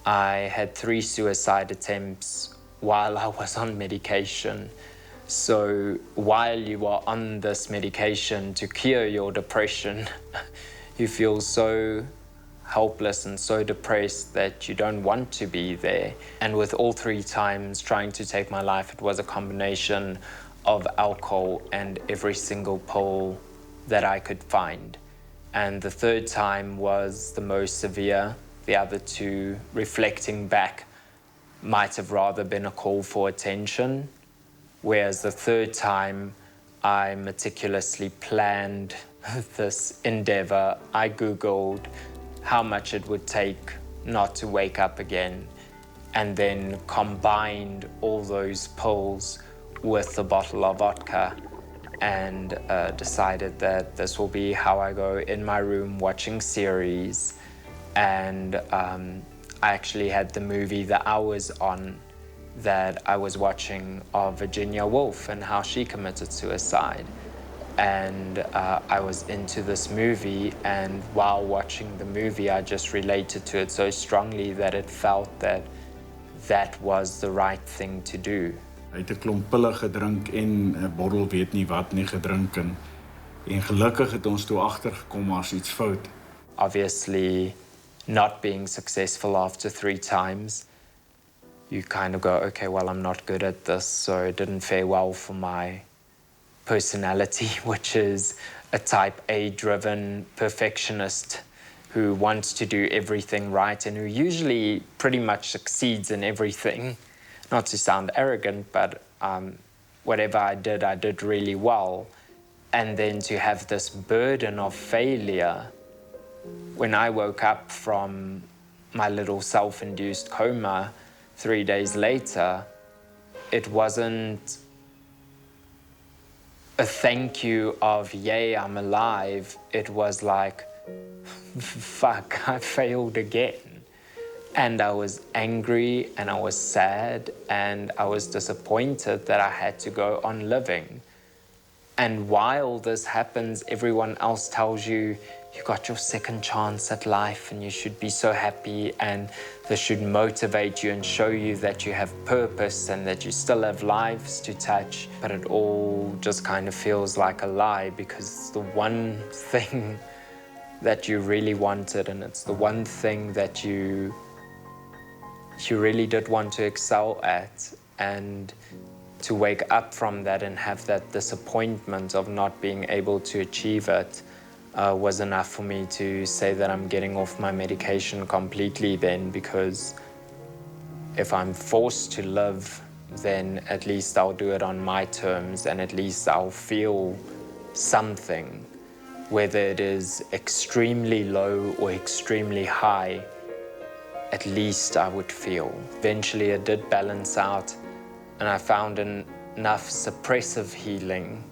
I had 3 suicide attempts while I was on medication. So while you are on this medication to cure your depression, you feel so helpless and so depressed that you don't want to be there. And with all 3 times trying to take my life, it was a combination of alcohol and every single pill that I could find. And the 3rd time was the most severe. The other 2, reflecting back, might have rather been a call for attention. Whereas the 3rd time, I meticulously planned this endeavor. I Googled how much it would take not to wake up again, and then combined all those pills with a bottle of vodka, and decided that this will be how I go in my room watching series. And I actually had the movie The Hours on that I was watching of Virginia Woolf and how she committed suicide. And I was into this movie, and while watching the movie, I just related to it so strongly that it felt that that was the right thing to do. Hy het 'n klomp pille gedrink en 'n bottel weet nie wat nie gedrink en gelukkig het ons toe agtergekom as iets fout. Obviously, not being successful after 3 times, you kind of go, okay, well, I'm not good at this, so it didn't fare well for my personality, which is a type A-driven perfectionist who wants to do everything right and who usually pretty much succeeds in everything. Not to sound arrogant, but whatever I did really well. And then to have this burden of failure. When I woke up from my little self-induced coma 3 days later, it wasn't a thank you of, yay, I'm alive. It was like, fuck, I failed again. And I was angry and I was sad and I was disappointed that I had to go on living. And while this happens, everyone else tells you, you got your second chance at life and you should be so happy, and this should motivate you and show you that you have purpose and that you still have lives to touch. But it all just kind of feels like a lie, because it's the one thing that you really wanted, and it's the one thing that you really did want to excel at. And to wake up from that and have that disappointment of not being able to achieve it was enough for me to say that I'm getting off my medication completely then, because if I'm forced to live, then at least I'll do it on my terms, and at least I'll feel something, whether it is extremely low or extremely high. At least I would feel. Eventually it did balance out, and I found enough suppressive healing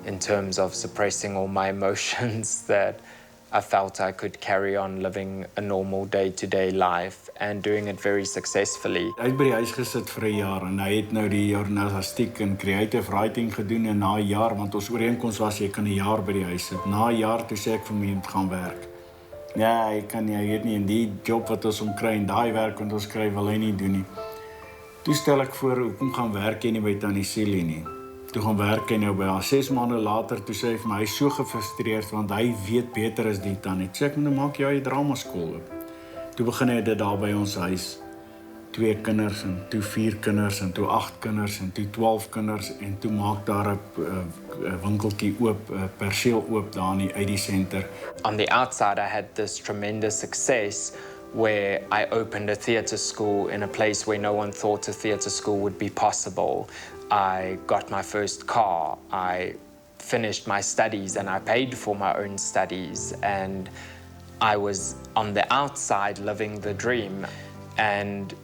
in terms of suppressing all my emotions that I felt I could carry on living a normal day-to-day life and doing it very successfully. Hy het by die huis gesit vir 'n jaar en hy het nou die journalistiek en creative writing gedoen, en na 'n jaar, want ons ooreenkoms was jy kan 'n jaar by die huis sit. Na 'n jaar toe sê ek vir my moet gaan werk. Ja, hy kan nie, hy weet nie, en die job wat ons om kry en daai werk wat ons kry wil hy nie doen nie. Toe stel ek voor, hoekom gaan werk jy nie by Tannie Celie nie? Toe gaan werk hy nou by haar. 6 maande later, toe sê hy vir my, hy is so gefrustreerd, want hy weet beter as die Tannie. Toe sê ek, nou maak jy eie drama skool op. Toe begin hy dit daar by ons huis. 2 kinders, en toe 4 kinders, en toe 8 kinders, en toe 12 kinders, en toe maak daar 'n winkeltjie oop, 'n perseel oop daar in die ID Center. On the outside, I had this tremendous success where I opened a theatre school in a place where no one thought a theatre school would be possible. I got my first car, I finished my studies, and I paid for my own studies, and I was on the outside living the dream. And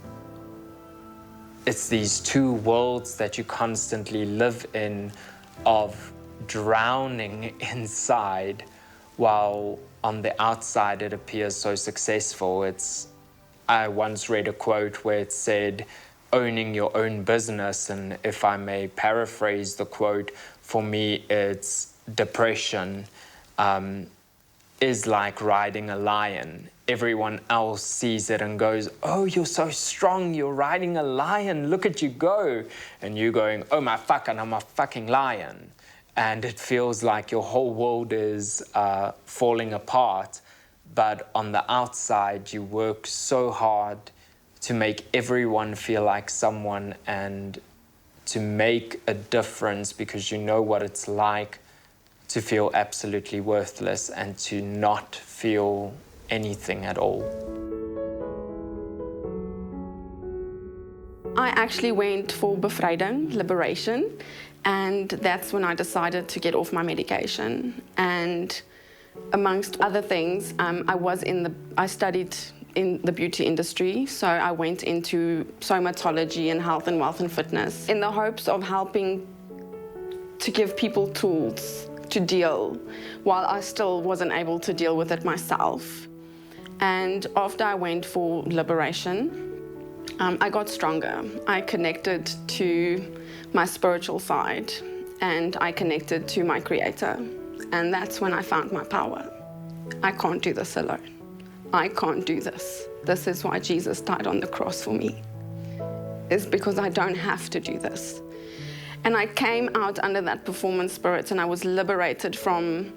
it's these two worlds that you constantly live in, of drowning inside, while on the outside it appears so successful. I once read a quote where it said, owning your own business, and if I may paraphrase the quote, for me it's depression, is like riding a lion. Everyone else sees it and goes, oh, you're so strong, you're riding a lion, look at you go. And you going, oh my fuck, and I'm a fucking lion. And it feels like your whole world is falling apart. But on the outside, you work so hard to make everyone feel like someone and to make a difference, because you know what it's like to feel absolutely worthless and to not feel anything at all. I actually went for bevryding, liberation, And that's when I decided to get off my medication. And amongst other things, I studied in the beauty industry, so I went into somatology and health and wealth and fitness in the hopes of helping to give people tools to deal while I still wasn't able to deal with it myself. And after I went for liberation, I got stronger. I connected to my spiritual side, and I connected to my creator. And that's when I found my power. I can't do this alone. I can't do this. This is why Jesus died on the cross for me. It's because I don't have to do this. And I came out under that performance spirit, and I was liberated from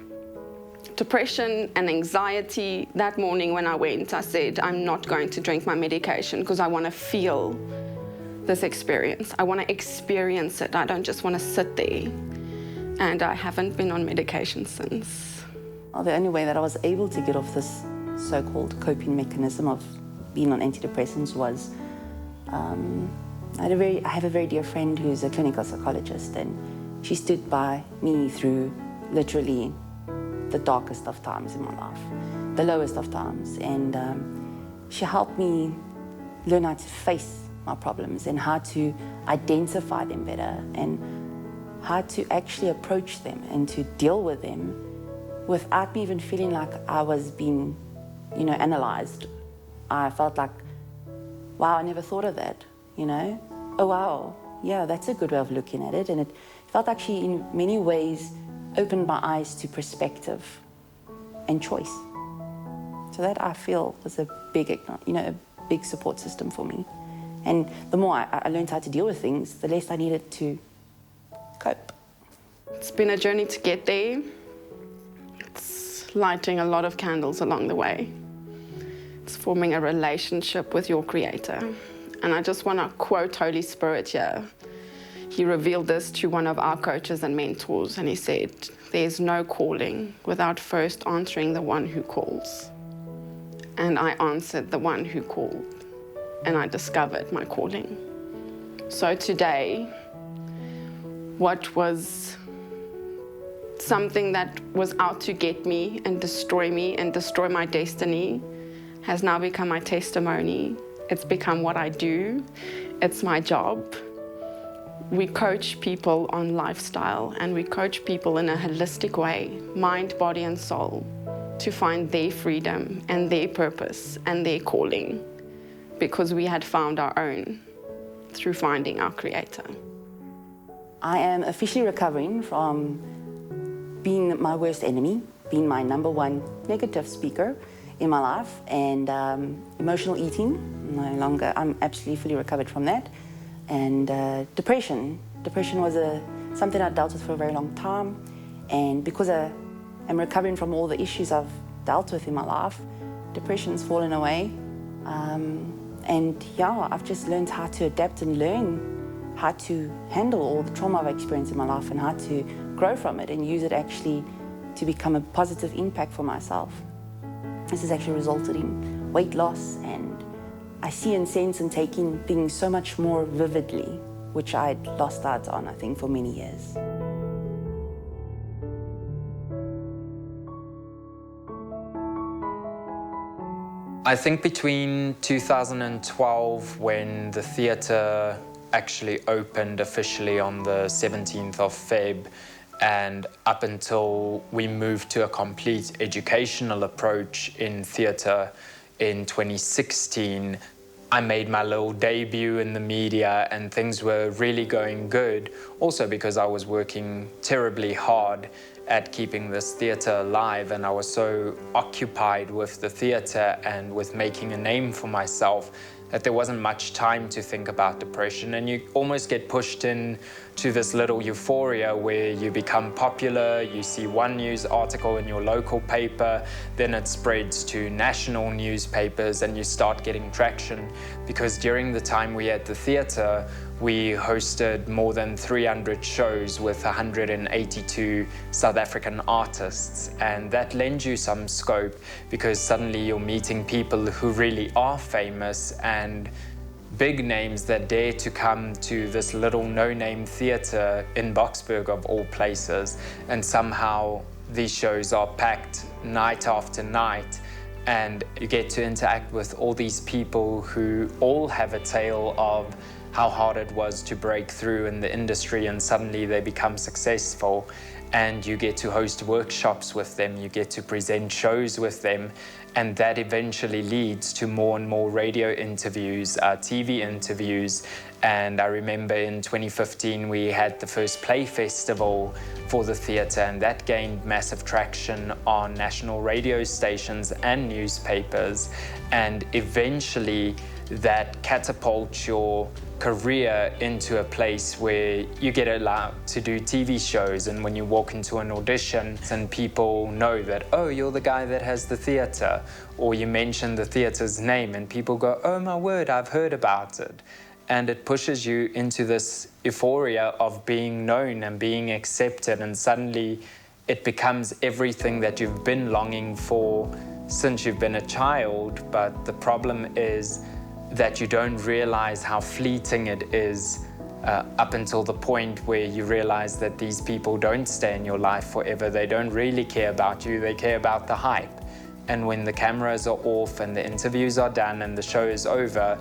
depression and anxiety. That morning when I went, I said, I'm not going to drink my medication because I want to feel this experience. I want to experience it. I don't just want to sit there. And I haven't been on medication since. Well, the only way that I was able to get off this so-called coping mechanism of being on antidepressants was I have a very dear friend who's a clinical psychologist, and she stood by me through literally the darkest of times in my life, the lowest of times, and she helped me learn how to face my problems and how to identify them better and how to actually approach them and to deal with them without me even feeling like I was being, analyzed. I felt like, wow, I never thought of that, Oh, wow, yeah, that's a good way of looking at it. And it felt like she, in many ways, opened my eyes to perspective and choice. So that, I feel, was a big support system for me. And the more I learned how to deal with things, the less I needed to cope. It's been a journey to get there. It's lighting a lot of candles along the way. It's forming a relationship with your Creator. And I just want to quote Holy Spirit here. He revealed this to one of our coaches and mentors, and he said, there's no calling without first answering the one who calls. And I answered the one who called, and I discovered my calling. So today, what was something that was out to get me and destroy my destiny has now become my testimony. It's become what I do. It's my job. We coach people on lifestyle, and we coach people in a holistic way, mind, body, and soul, to find their freedom and their purpose and their calling, because we had found our own through finding our Creator. I am officially recovering from being my worst enemy, being my #1 negative speaker in my life, and emotional eating. No longer, I'm absolutely fully recovered from that. And depression. Depression was something I dealt with for a very long time. And because I am recovering from all the issues I've dealt with in my life, depression's fallen away. And yeah, I've just learned how to adapt and learn how to handle all the trauma I've experienced in my life and how to grow from it and use it actually to become a positive impact for myself. This has actually resulted in weight loss, and I see and sense and take in things so much more vividly, which I'd lost out on, I think, for many years. I think between 2012, when the theatre actually opened officially on the 17th of Feb, and up until we moved to a complete educational approach in theatre in 2016, I made my little debut in the media and things were really going good. Also because I was working terribly hard at keeping this theatre alive, and I was so occupied with the theatre and with making a name for myself that there wasn't much time to think about depression, and you almost get pushed into this little euphoria where you become popular, you see one news article in your local paper, then it spreads to national newspapers and you start getting traction, because during the time we had the theatre, we hosted more than 300 shows with 182 South African artists, and that lends you some scope because suddenly you're meeting people who really are famous, and big names that dare to come to this little no-name theatre in Boksburg of all places, and somehow these shows are packed night after night, and you get to interact with all these people who all have a tale of how hard it was to break through in the industry, and suddenly they become successful, and you get to host workshops with them, you get to present shows with them, and that eventually leads to more and more radio interviews, TV interviews. And I remember in 2015 we had the first play festival for the theatre, and that gained massive traction on national radio stations and newspapers, and eventually that catapults your career into a place where you get allowed to do TV shows, and when you walk into an audition and people know that, oh, you're the guy that has the theatre, or you mention the theatre's name and people go, oh my word, I've heard about it. And it pushes you into this euphoria of being known and being accepted, and suddenly it becomes everything that you've been longing for since you've been a child. But the problem is that you don't realize how fleeting it is up until the point where you realize that these people don't stay in your life forever. They don't really care about you, they care about the hype. And when the cameras are off and the interviews are done and the show is over,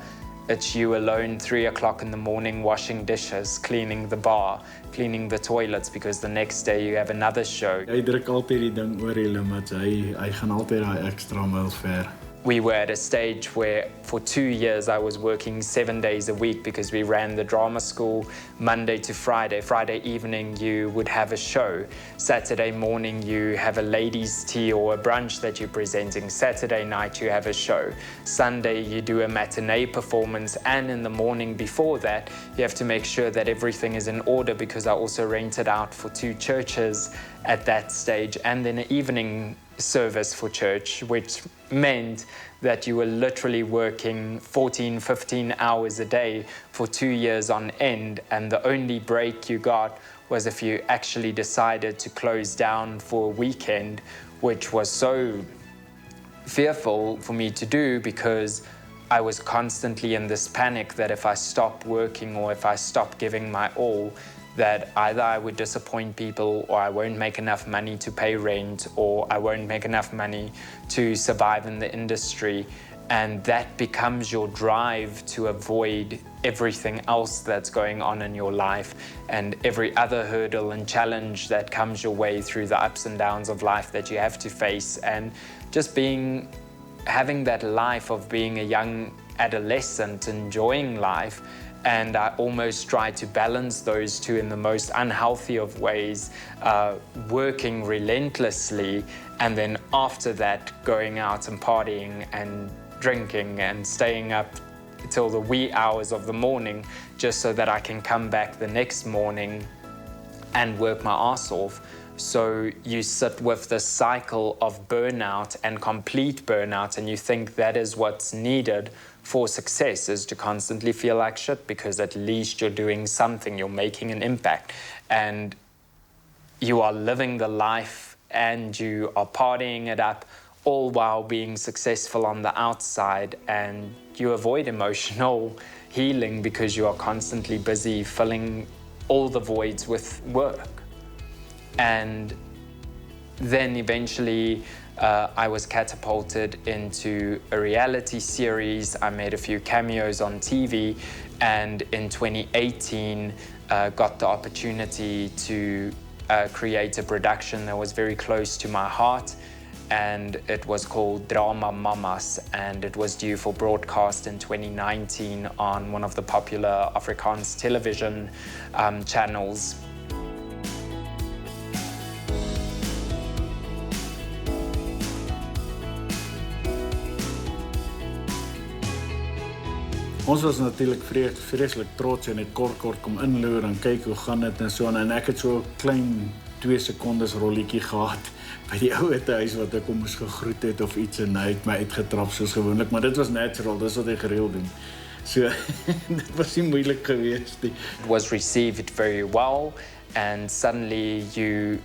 it's you alone 3 o'clock in the morning washing dishes, cleaning the bar, cleaning the toilets, because the next day you have another show. Hy druk altyd die ding oor die limits. Hy gaan altyd daai extra mile ver. We were at a stage where for 2 years I was working 7 days a week because we ran the drama school Monday to Friday. Friday evening you would have a show. Saturday morning you have a ladies' tea or a brunch that you're presenting. Saturday night you have a show. Sunday you do a matinee performance, and in the morning before that you have to make sure that everything is in order, because I also rented out for 2 churches at that stage, and then an evening service for church, which meant that you were literally working 14, 15 hours a day for 2 years on end, and the only break you got was if you actually decided to close down for a weekend, which was so fearful for me to do because I was constantly in this panic that if I stop working or if I stop giving my all, that either I would disappoint people, or I won't make enough money to pay rent, or I won't make enough money to survive in the industry. And that becomes your drive to avoid everything else that's going on in your life and every other hurdle and challenge that comes your way through the ups and downs of life that you have to face. And just having that life of being a young adolescent, enjoying life. And I almost try to balance those two in the most unhealthy of ways, working relentlessly, and then after that going out and partying and drinking and staying up till the wee hours of the morning just so that I can come back the next morning and work my ass off. So you sit with this cycle of burnout and complete burnout, and you think that is what's needed for success, is to constantly feel like shit, because at least you're doing something, you're making an impact, and you are living the life and you are partying it up, all while being successful on the outside, and you avoid emotional healing because you are constantly busy filling all the voids with work. And then eventually I was catapulted into a reality series. I made a few cameos on TV, and in 2018 got the opportunity to create a production that was very close to my heart, and it was called Drama Mamas, and it was due for broadcast in 2019 on one of the popular Afrikaans television channels. Ons was natuurlik vreeslik trots en het kort kom inloer en kyk hoe gaan dit en so, en ek het so 'n klein 2 sekondes rolletjie gehad by die ouete huis wat ek hom moes gegroet het of iets, en hy het my uitgetrap soos gewoonlik, maar dit was natural, dis wat hy gereeld doen. So dit was nie moeilik geweest nie. It was received very well, and suddenly you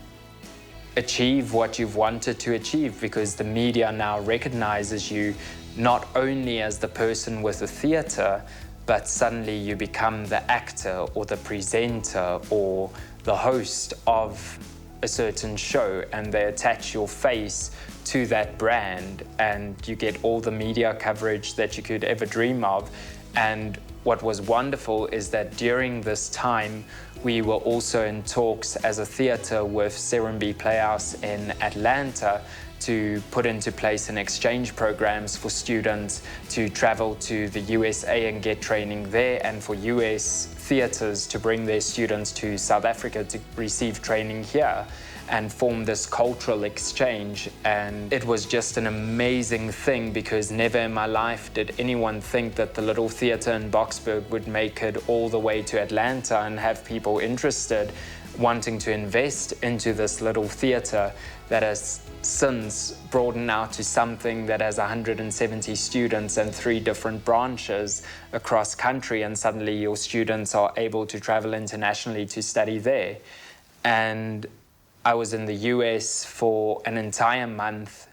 achieve what you've wanted to achieve, because the media now recognizes you not only as the person with the theatre, but suddenly you become the actor or the presenter or the host of a certain show, and they attach your face to that brand, and you get all the media coverage that you could ever dream of. And what was wonderful is that during this time, we were also in talks as a theatre with Serembe Playhouse in Atlanta to put into place an exchange programs for students to travel to the USA and get training there, and for US theatres to bring their students to South Africa to receive training here and form this cultural exchange. And it was just an amazing thing, because never in my life did anyone think that the little theatre in Boksburg would make it all the way to Atlanta and have people interested, wanting to invest into this little theatre that has since broadened out to something that has 170 students and 3 different branches across country, and suddenly your students are able to travel internationally to study there. And I was in the US for an entire month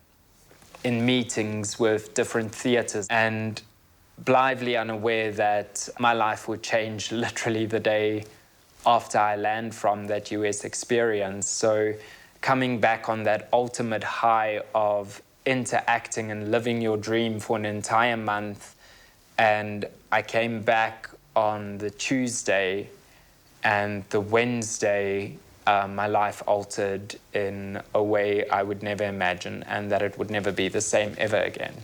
in meetings with different theatres, and blithely unaware that my life would change literally the day after I land from that US experience. So coming back on that ultimate high of interacting and living your dream for an entire month, and I came back on the Tuesday, and the Wednesday my life altered in a way I would never imagine, and that it would never be the same ever again.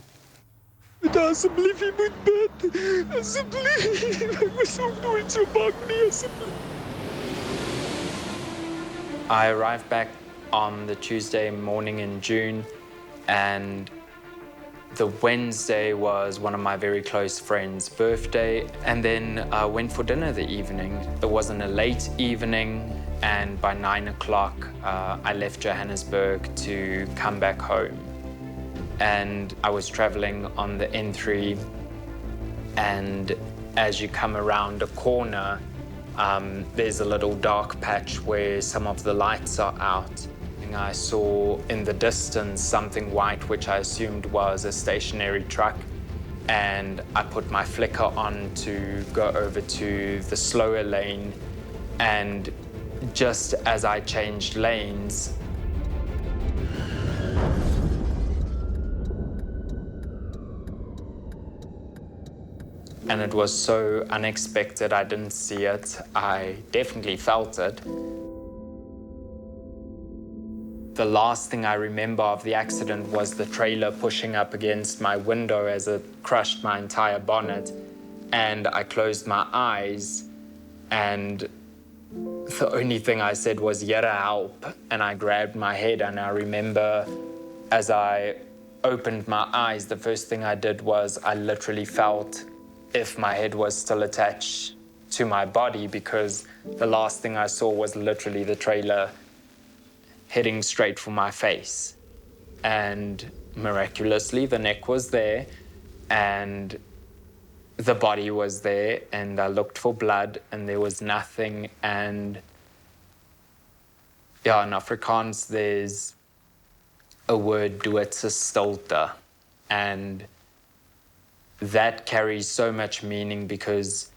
Asseblief, jy moet bid. Asseblief, ek was ook nooit so bang nie, asseblief. I arrived back on the Tuesday morning in June, and the Wednesday was one of my very close friends' birthday, and then I went for dinner the evening. It wasn't a late evening, and by 9 o'clock I left Johannesburg to come back home. And I was traveling on the N3, and as you come around a corner, there's a little dark patch where some of the lights are out. And I saw in the distance something white, which I assumed was a stationary truck, and I put my flicker on to go over to the slower lane, and just as I changed lanes, and it was so unexpected, I didn't see it. I definitely felt it. The last thing I remember of the accident was the trailer pushing up against my window as it crushed my entire bonnet. And I closed my eyes, and the only thing I said was, "Yera, help." And I grabbed my head, and I remember as I opened my eyes, the first thing I did was I literally felt if my head was still attached to my body, because the last thing I saw was literally the trailer heading straight for my face. And miraculously, the neck was there, and the body was there, and I looked for blood, and there was nothing. And yeah, in Afrikaans, there's a word, doodse stilte, and that carries so much meaning, because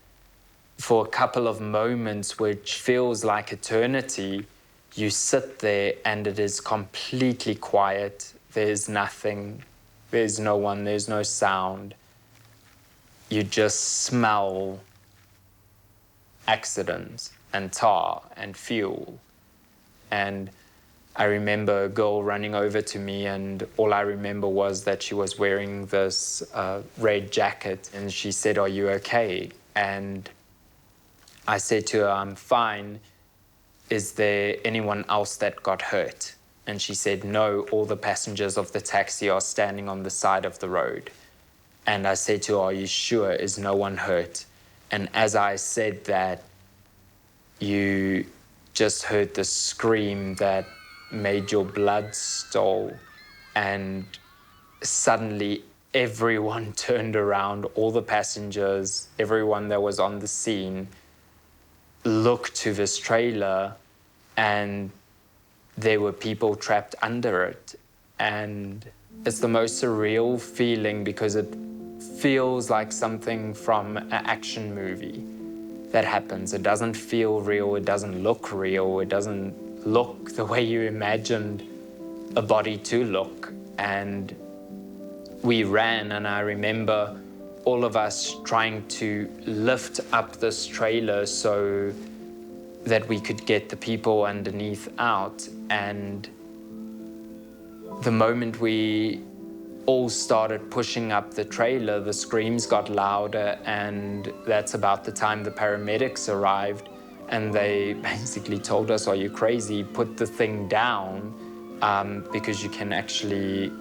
for a couple of moments, which feels like eternity, you sit there and it is completely quiet. There's nothing, there's no one, there's no sound. You just smell accidents and tar and fuel. And I remember a girl running over to me, and all I remember was that she was wearing this red jacket, and she said, "Are you okay?" And I said to her, "I'm fine. Is there anyone else that got hurt?" And she said, "No, all the passengers of the taxi are standing on the side of the road." And I said to her, "Are you sure? Is no one hurt?" And as I said that, you just heard the scream that made your blood stall, and suddenly everyone turned around, all the passengers, everyone that was on the scene, looked to this trailer, and there were people trapped under it. And it's the most surreal feeling, because it feels like something from an action movie that happens. It doesn't feel real, it doesn't look real, it doesn't look the way you imagined a body to look. And we ran, and I remember all of us trying to lift up this trailer so that we could get the people underneath out. And the moment we all started pushing up the trailer, the screams got louder, and that's about the time the paramedics arrived, and they basically told us, "Are you crazy? Put the thing down, because you can actually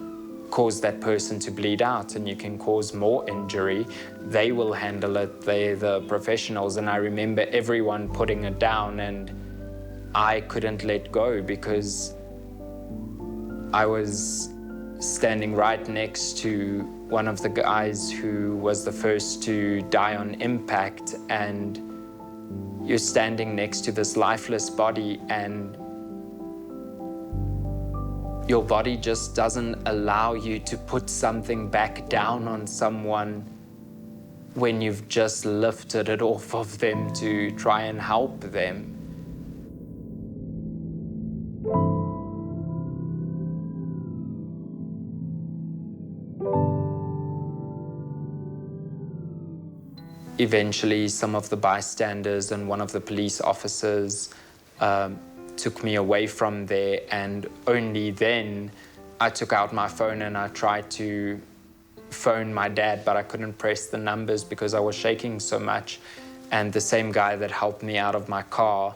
cause that person to bleed out and you can cause more injury. They will handle it, they're the professionals." And I remember everyone putting it down, and I couldn't let go because I was standing right next to one of the guys who was the first to die on impact, and you're standing next to this lifeless body, and your body just doesn't allow you to put something back down on someone when you've just lifted it off of them to try and help them. Eventually, some of the bystanders and one of the police officers took me away from there, and only then I took out my phone and I tried to phone my dad, but I couldn't press the numbers because I was shaking so much. And the same guy that helped me out of my car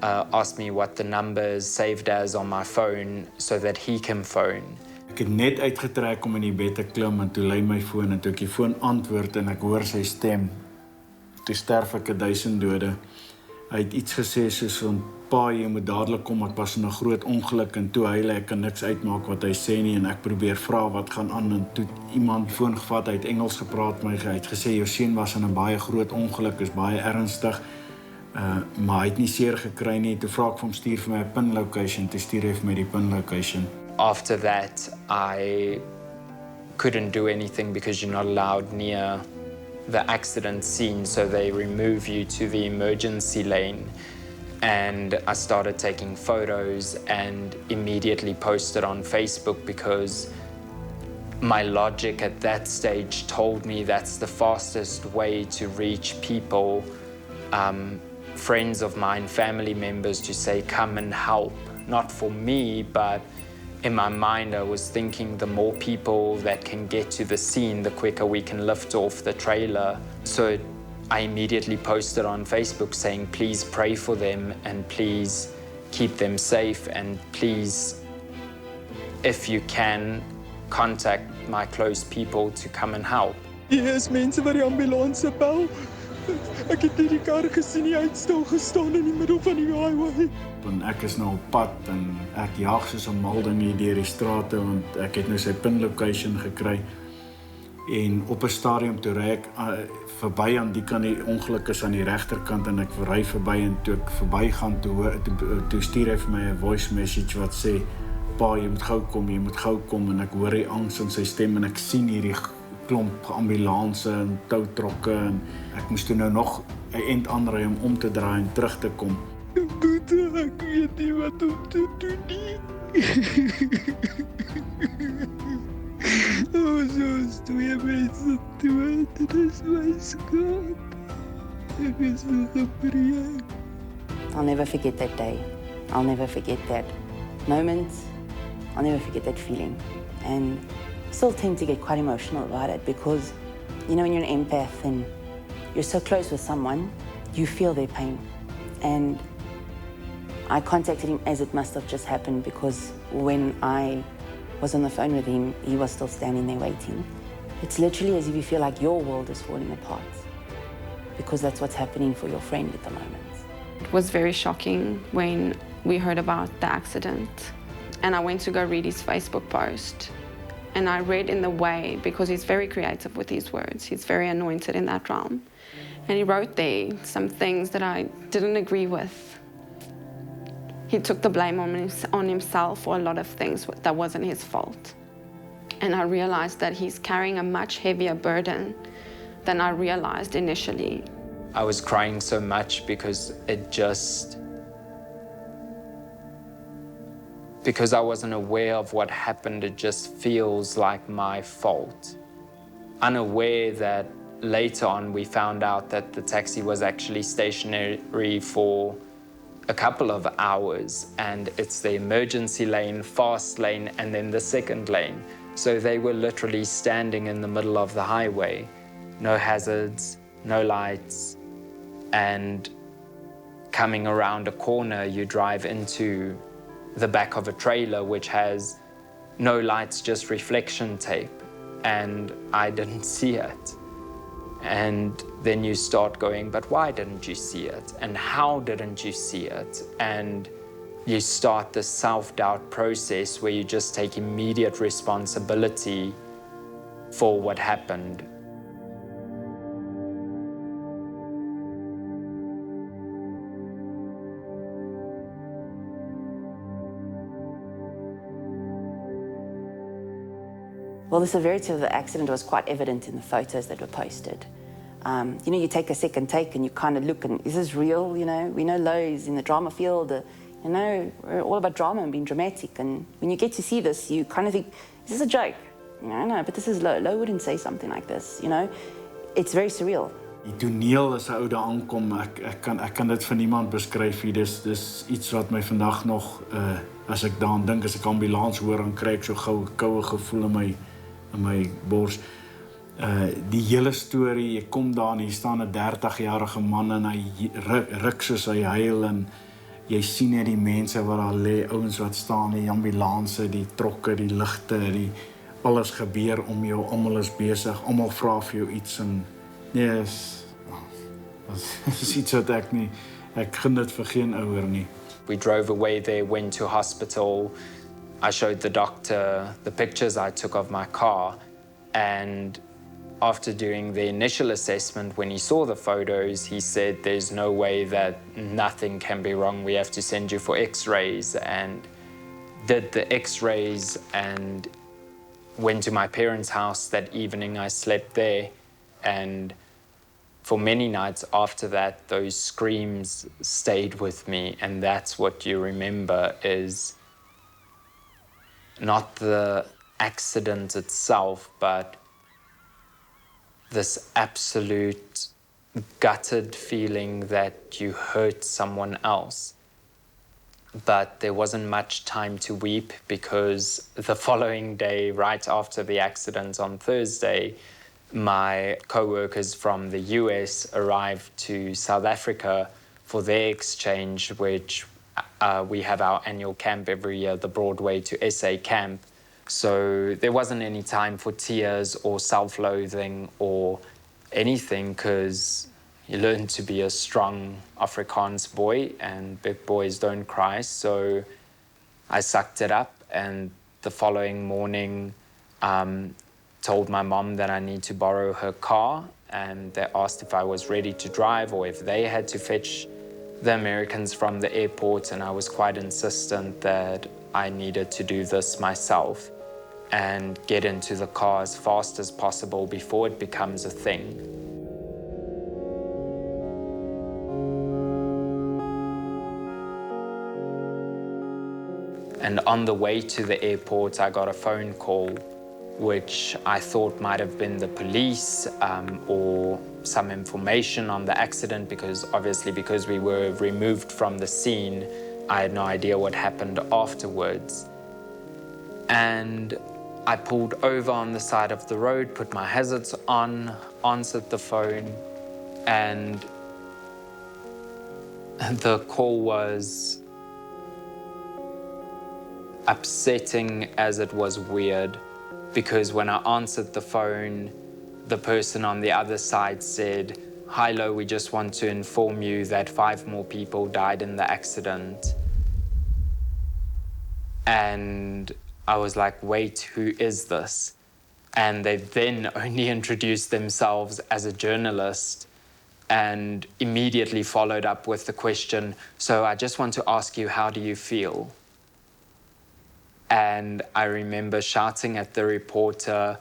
asked me what the numbers saved as on my phone so that he can phone. Ek het net uitgetrek om in die bed te klim en toe lei my foon en toe ek die foon antwoord en ek hoor sy stem. Toe sterf ek 1000 dode. Hy het iets gesê soos van, "Pa, jy moet dadelik kom, ek was in 'n groot ongeluk," en toe huil ek kan niks uitmaak wat hy sê nie, en ek probeer vra wat gaan aan, en toe iemand foon gevat, hy het Engels gepraat, my hy het gesê, "Jou seun was in 'n baie groot ongeluk, is baie ernstig, maar hy het nie seer gekry nie." Toe vra ek vir hom, stuur vir my 'n pin location, toe stuur hy vir my die pin location. After that, I couldn't do anything because you're not allowed near the accident scene, so they remove you to the emergency lane. And I started taking photos and immediately posted on Facebook because my logic at that stage told me that's the fastest way to reach people, friends of mine, family members, to say, "Come and help." Not for me, but in my mind, I was thinking the more people that can get to the scene, the quicker we can lift off the trailer. So I immediately posted on Facebook saying, "Please pray for them and please keep them safe, and please, if you can, contact my close people to come and help." Hier is mense wat die ambulans bel. Ek het die kar gesien, hy het stil gestaan in die middel van die highway. En ek is nou op pad en ek jaag soos 'n mal ding hier deur die strate, want ek het nou sy pin location gekry. En op 'n stadium toe ry ek verby aan die kant, die ongeluk is aan die regterkant, en ek ry verby, en toe ek verbygaan toe stuur hy vir my 'n voice message wat sê, "Pa, jy moet gou kom, jy moet gou kom," en ek hoor die angs in sy stem en ek sien hierdie klomp ambulanse en toutrokke, en ek moes toe nou nog 'n end aanry om te draai en terug te kom. Boete, ek weet nie wat om te doen nie. Soos 2 mense dood, dit is my skuld. Ek is so gebreek. I'll never forget that day. I'll never forget that moment. I'll never forget that feeling. And I still tend to get quite emotional about it because, you know, when you're an empath and you're so close with someone, you feel their pain. And I contacted him as it must have just happened because when I was on the phone with him, he was still standing there waiting. It's literally as if you feel like your world is falling apart because that's what's happening for your friend at the moment. It was very shocking when we heard about the accident, and I went to go read his Facebook post. And I read in the way, because he's very creative with his words, he's very anointed in that realm. And he wrote there some things that I didn't agree with. He took the blame on himself for a lot of things that wasn't his fault. And I realized that he's carrying a much heavier burden than I realized initially. I was crying so much because because I wasn't aware of what happened, it just feels like my fault. Unaware that later on we found out that the taxi was actually stationary for a couple of hours, and it's the emergency lane, fast lane, and then the second lane. So they were literally standing in the middle of the highway. No hazards, no lights, and coming around a corner, you drive into the back of a trailer which has no lights, just reflection tape, and I didn't see it. And then you start going, but why didn't you see it? And how didn't you see it? And you start this self-doubt process where you just take immediate responsibility for what happened. Well, the severity of the accident was quite evident in the photos that were posted. You know, you take a second take and you kind of look and, is this real? You know, we know Louw is in the drama field. You know, we're all about drama and being dramatic. And when you get to see this, you kind of think, is this a joke? You know, no, but this is Louw. Louw wouldn't say something like this, you know. It's very surreal. Die toneel as 'n ou daar aankom, ek kan dit vir niemand beskryf nie. Dis iets wat my vandag nog as ek daaraan dink, as ek ambulans hoor, dan kry ek so gou 'n koue gevoel in my bors. Die hele storie, jy kom daar en hier staan 'n 30-jarige man en hy ruk soos hy huil en jy sien net die mense wat daar lê, ouens wat staan, die ambulanse, die trokke, die ligte, alles gebeur om jou, almal is besig, almal vra vir jou iets en nee, is iets wat ek gun dit vir geen ouer nie. We drove away there, went to hospital. I showed the doctor the pictures I took of my car, and after doing the initial assessment, when he saw the photos, he said, there's no way that nothing can be wrong. We have to send you for x-rays, and did the x-rays and went to my parents' house that evening. I slept there, and for many nights after that, those screams stayed with me, and that's what you remember, is not the accident itself, but this absolute gutted feeling that you hurt someone else. But there wasn't much time to weep, because the following day, right after the accident on Thursday, my co-workers from the US arrived to South Africa for their exchange, which we have our annual camp every year, the Broadway to SA camp. So there wasn't any time for tears or self-loathing or anything, because you learn to be a strong Afrikaans boy, and big boys don't cry. So I sucked it up, and the following morning told my mom that I need to borrow her car, and they asked if I was ready to drive or if they had to fetch the Americans from the airport, and I was quite insistent that I needed to do this myself and get into the car as fast as possible before it becomes a thing. And on the way to the airport, I got a phone call, which I thought might have been the police or some information on the accident, because obviously because we were removed from the scene, I had no idea what happened afterwards. And I pulled over on the side of the road, put my hazards on, answered the phone, and the call was upsetting as it was weird, because when I answered the phone, the person on the other side said, "Hi Louw, we just want to inform you that 5 more people died in the accident." And I was like, wait, who is this? And they then only introduced themselves as a journalist and immediately followed up with the question, "So I just want to ask you, how do you feel?" And I remember shouting at the reporter,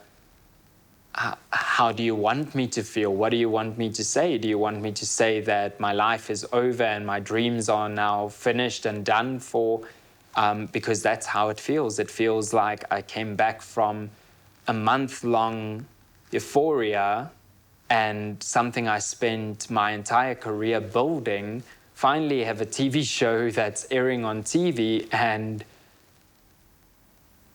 how do you want me to feel? What do you want me to say? Do you want me to say that my life is over and my dreams are now finished and done for? Because that's how it feels. It feels like I came back from a month-long euphoria and something I spent my entire career building, finally have a TV show that's airing on TV, and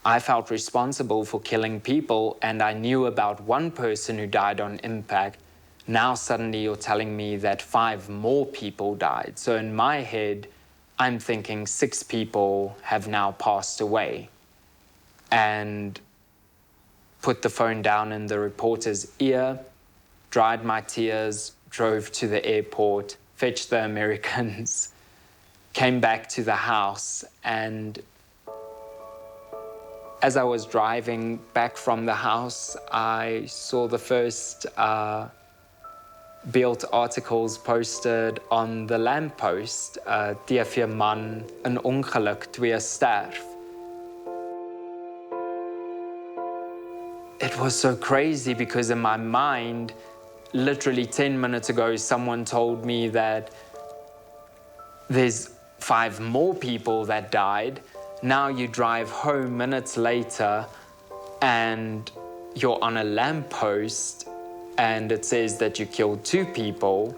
I felt responsible for killing people, and I knew about one person who died on impact. Now suddenly you're telling me that 5 more people died. So in my head, I'm thinking 6 people have now passed away. And put the phone down in the reporter's ear, dried my tears, drove to the airport, fetched the Americans, came back to the house, and as I was driving back from the house, I saw the first beeld articles posted on the lamppost. TV man, een ongeluk, 2 sterf. It was so crazy because in my mind, literally 10 minutes ago, someone told me that there's 5 more people that died. Now you drive home minutes later and you're on a lamppost and it says that you killed 2 people.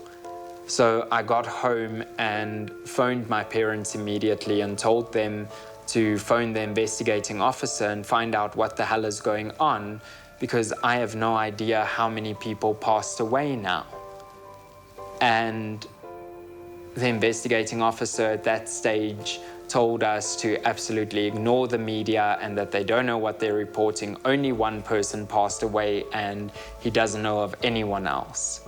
So I got home and phoned my parents immediately and told them to phone the investigating officer and find out what the hell is going on, because I have no idea how many people passed away now. And the investigating officer at that stage told us to absolutely ignore the media and that they don't know what they're reporting. Only one person passed away and he doesn't know of anyone else.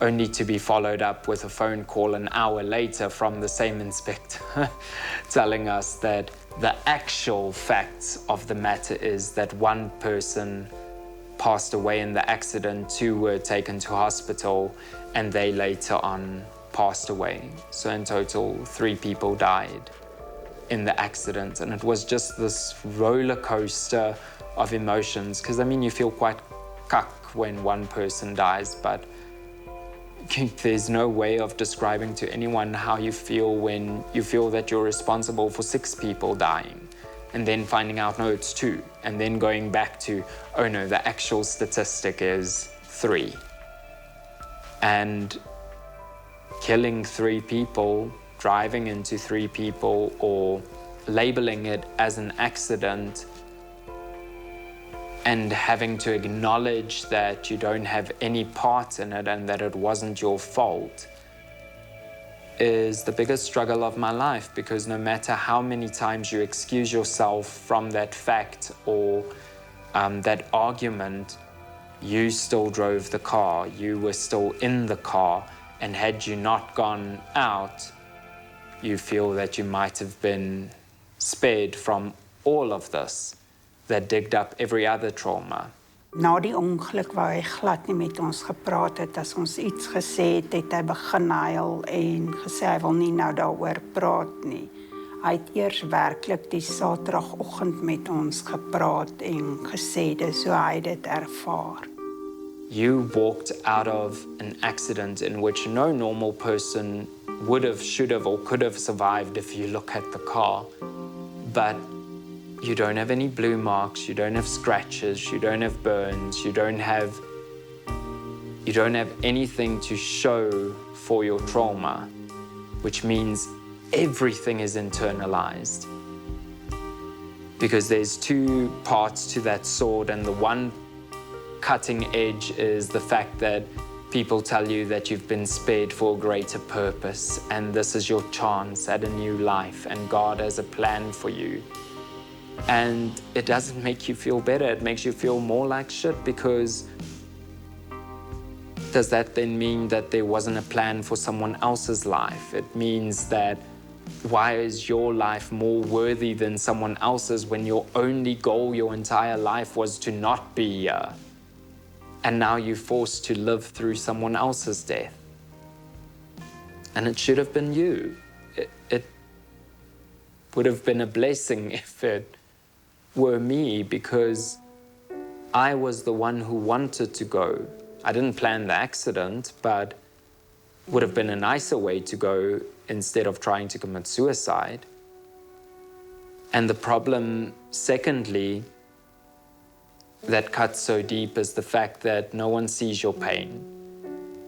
Only to be followed up with a phone call an hour later from the same inspector telling us that the actual facts of the matter is that 1 person passed away in the accident, 2 were taken to hospital, and they later on passed away. So in total, 3 people died in the accident. And it was just this roller coaster of emotions, because I mean, you feel quite cuck when 1 person dies, but there's no way of describing to anyone how you feel when you feel that you're responsible for 6 people dying, and then finding out, no, it's 2, and then going back to, oh no, the actual statistic is 3. And killing 3 people, driving into 3 people, or labeling it as an accident and having to acknowledge that you don't have any part in it and that it wasn't your fault is the biggest struggle of my life, because no matter how many times you excuse yourself from that fact or that argument, you still drove the car, you were still in the car, and had you not gone out, you feel that you might have been spared from all of this that digged up every other trauma. Na die ongeluk wou hy glad nie met ons gepraat het. As ons iets gesê het, het hy begin huil en gesê hy wil nie nou daaroor praat nie. Hy het eers werklik die Saterdagoggend met ons gepraat en gesê dis hoe hy dit ervaar. You walked out of an accident in which no normal person would have, should have, or could have survived if you look at the car. But you don't have any blue marks, you don't have scratches, you don't have burns, you don't have anything to show for your trauma, which means everything is internalized. Because there's 2 parts to that sword, and the one cutting edge is the fact that people tell you that you've been spared for a greater purpose, and this is your chance at a new life, and God has a plan for you. And it doesn't make you feel better, it makes you feel more like shit, because does that then mean that there wasn't a plan for someone else's life? It means that why is your life more worthy than someone else's when your only goal your entire life was to not be here? And now you're forced to live through someone else's death. And it should have been you. It would have been a blessing if it were me because I was the one who wanted to go. I didn't plan the accident, but would have been a nicer way to go instead of trying to commit suicide. And the problem, secondly, that cuts so deep is the fact that no one sees your pain.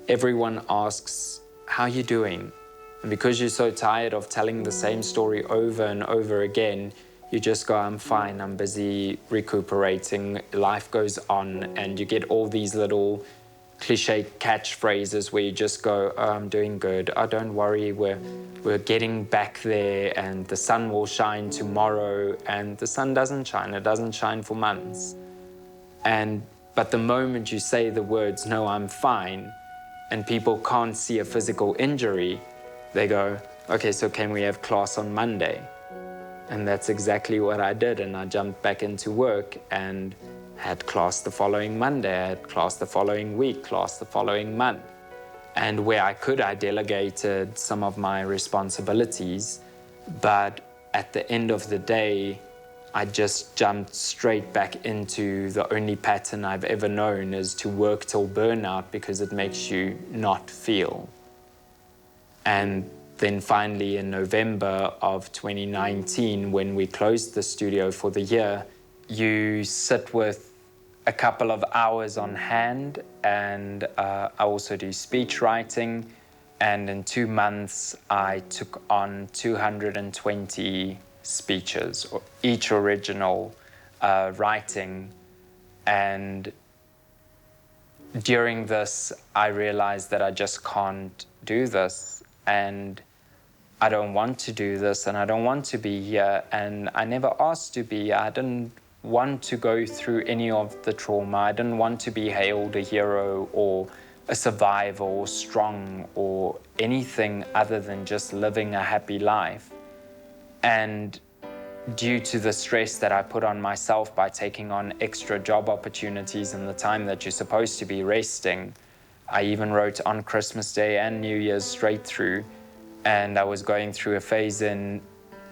Everyone asks, how are you doing? And because you're so tired of telling the same story over and over again, you just go, I'm fine, I'm busy recuperating, life goes on, and you get all these little cliche catchphrases where you just go, oh, I'm doing good, oh, don't worry, we're getting back there, and the sun will shine tomorrow, and the sun doesn't shine, it doesn't shine for months. But the moment you say the words, no, I'm fine, and people can't see a physical injury, they go, okay, so can we have class on Monday? And that's exactly what I did, and I jumped back into work and had class the following Monday, I had class the following week, class the following month. And where I could, I delegated some of my responsibilities, but at the end of the day, I just jumped straight back into the only pattern I've ever known is to work till burnout because it makes you not feel. And then finally in November of 2019, when we closed the studio for the year, you sit with a couple of hours on hand, and I also do speech writing. And in 2 months, I took on 220 speeches, each original writing. And during this, I realized that I just can't do this, and I don't want to do this, and I don't want to be here, and I never asked to be. I didn't want to go through any of the trauma. I didn't want to be hailed a hero or a survivor or strong or anything other than just living a happy life. And due to the stress that I put on myself by taking on extra job opportunities in the time that you're supposed to be resting, I even wrote on Christmas Day and New Year's straight through. And I was going through a phase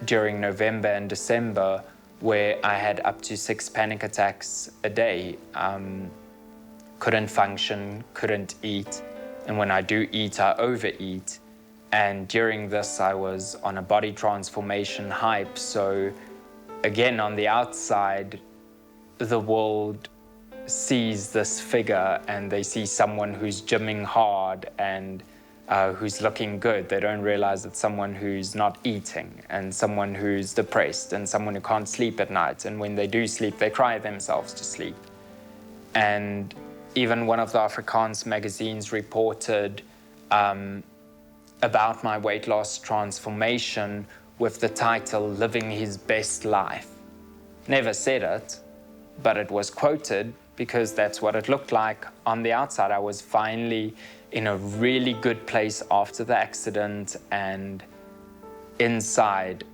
during November and December where I had up to 6 panic attacks a day. Couldn't function, couldn't eat. And when I do eat, I overeat. And during this, I was on a body transformation hype. So again, on the outside, the world sees this figure and they see someone who's gymming hard and who's looking good. They don't realize it's someone who's not eating and someone who's depressed and someone who can't sleep at night. And when they do sleep, they cry themselves to sleep. And even one of the Afrikaans magazines reported about my weight loss transformation with the title, Living His Best Life. Never said it, but it was quoted because that's what it looked like on the outside. I was finally in a really good place after the accident, and inside,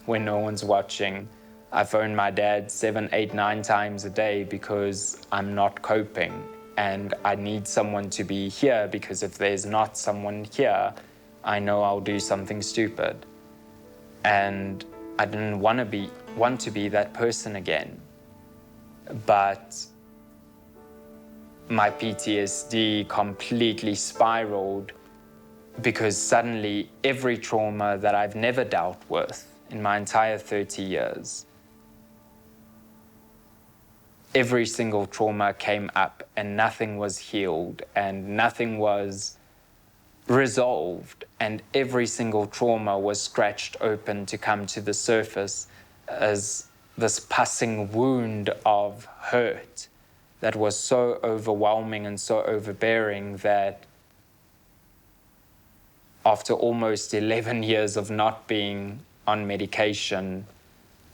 when no one's watching, I phone my dad 7, 8, 9 times a day because I'm not coping, and I need someone to be here because if there's not someone here, I know I'll do something stupid. And I didn't want to be that person again. But my PTSD completely spiraled because suddenly every trauma that I've never dealt with in my entire 30 years, every single trauma came up and nothing was healed and nothing was resolved, and every single trauma was scratched open to come to the surface as this passing wound of hurt that was so overwhelming and so overbearing that after almost 11 years of not being on medication,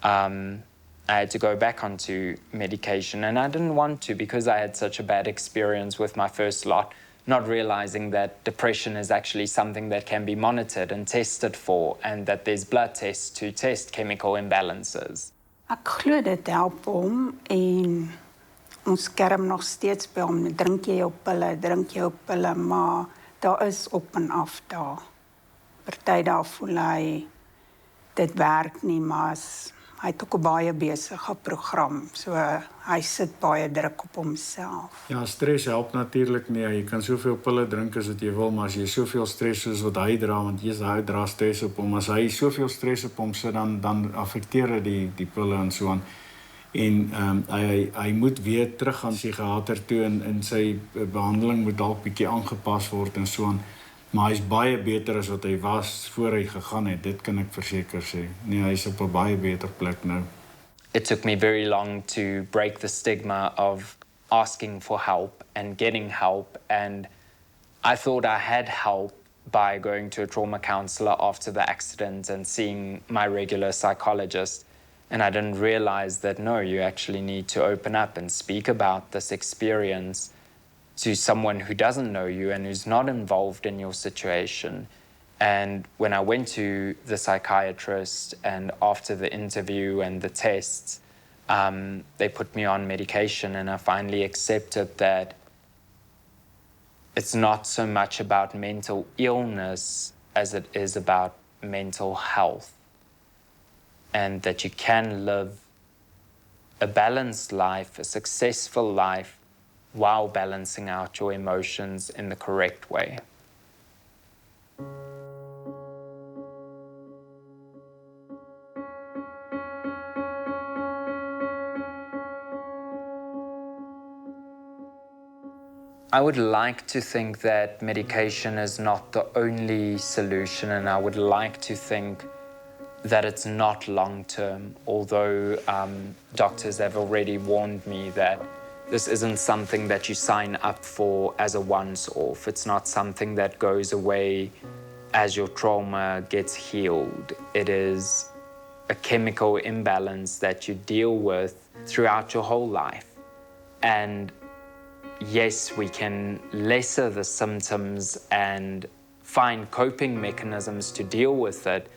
I had to go back onto medication. And I didn't want to because I had such a bad experience with my first lot, not realizing that depression is actually something that can be monitored and tested for, and that there's blood tests to test chemical imbalances. Ek glo dit help hom en ons kerm nog steeds by hom. Drink jy jou pille, maar daar is op en af daar. Party daar voel hy, dit werk nie, maar hy het ook 'n baie besige program, so hy sit baie druk op homself. Ja, stres help natuurlik nie. Jy kan soveel pille drink as wat jy wil, maar as jy soveel stres soos wat hy dra, want hy dra stres op hom, as hy soveel stres op hom sit, dan affekteer dit die pille en so aan. En hy moet weer terug gaan psigiater toe en sy behandeling moet dalk bietjie aangepas word en so aan. Maar hy's baie beter as wat hy was voor hy gegaan het. Dit kan ek verseker sê. Nee, hy's op 'n baie beter plek nou. It took me very long to break the stigma of asking for help and getting help, and I thought I had help by going to a trauma counselor after the accident and seeing my regular psychologist. And I didn't realize that, no, you actually need to open up and speak about this experience to someone who doesn't know you and who's not involved in your situation. And when I went to the psychiatrist and after the interview and the tests, they put me on medication, and I finally accepted that it's not so much about mental illness as it is about mental health. And that you can live a balanced life, a successful life, while balancing out your emotions in the correct way. I would like to think that medication is not the only solution, and I would like to think that it's not long-term, although doctors have already warned me that this isn't something that you sign up for as a once-off. It's not something that goes away as your trauma gets healed. It is a chemical imbalance that you deal with throughout your whole life. And yes, we can lessen the symptoms and find coping mechanisms to deal with it,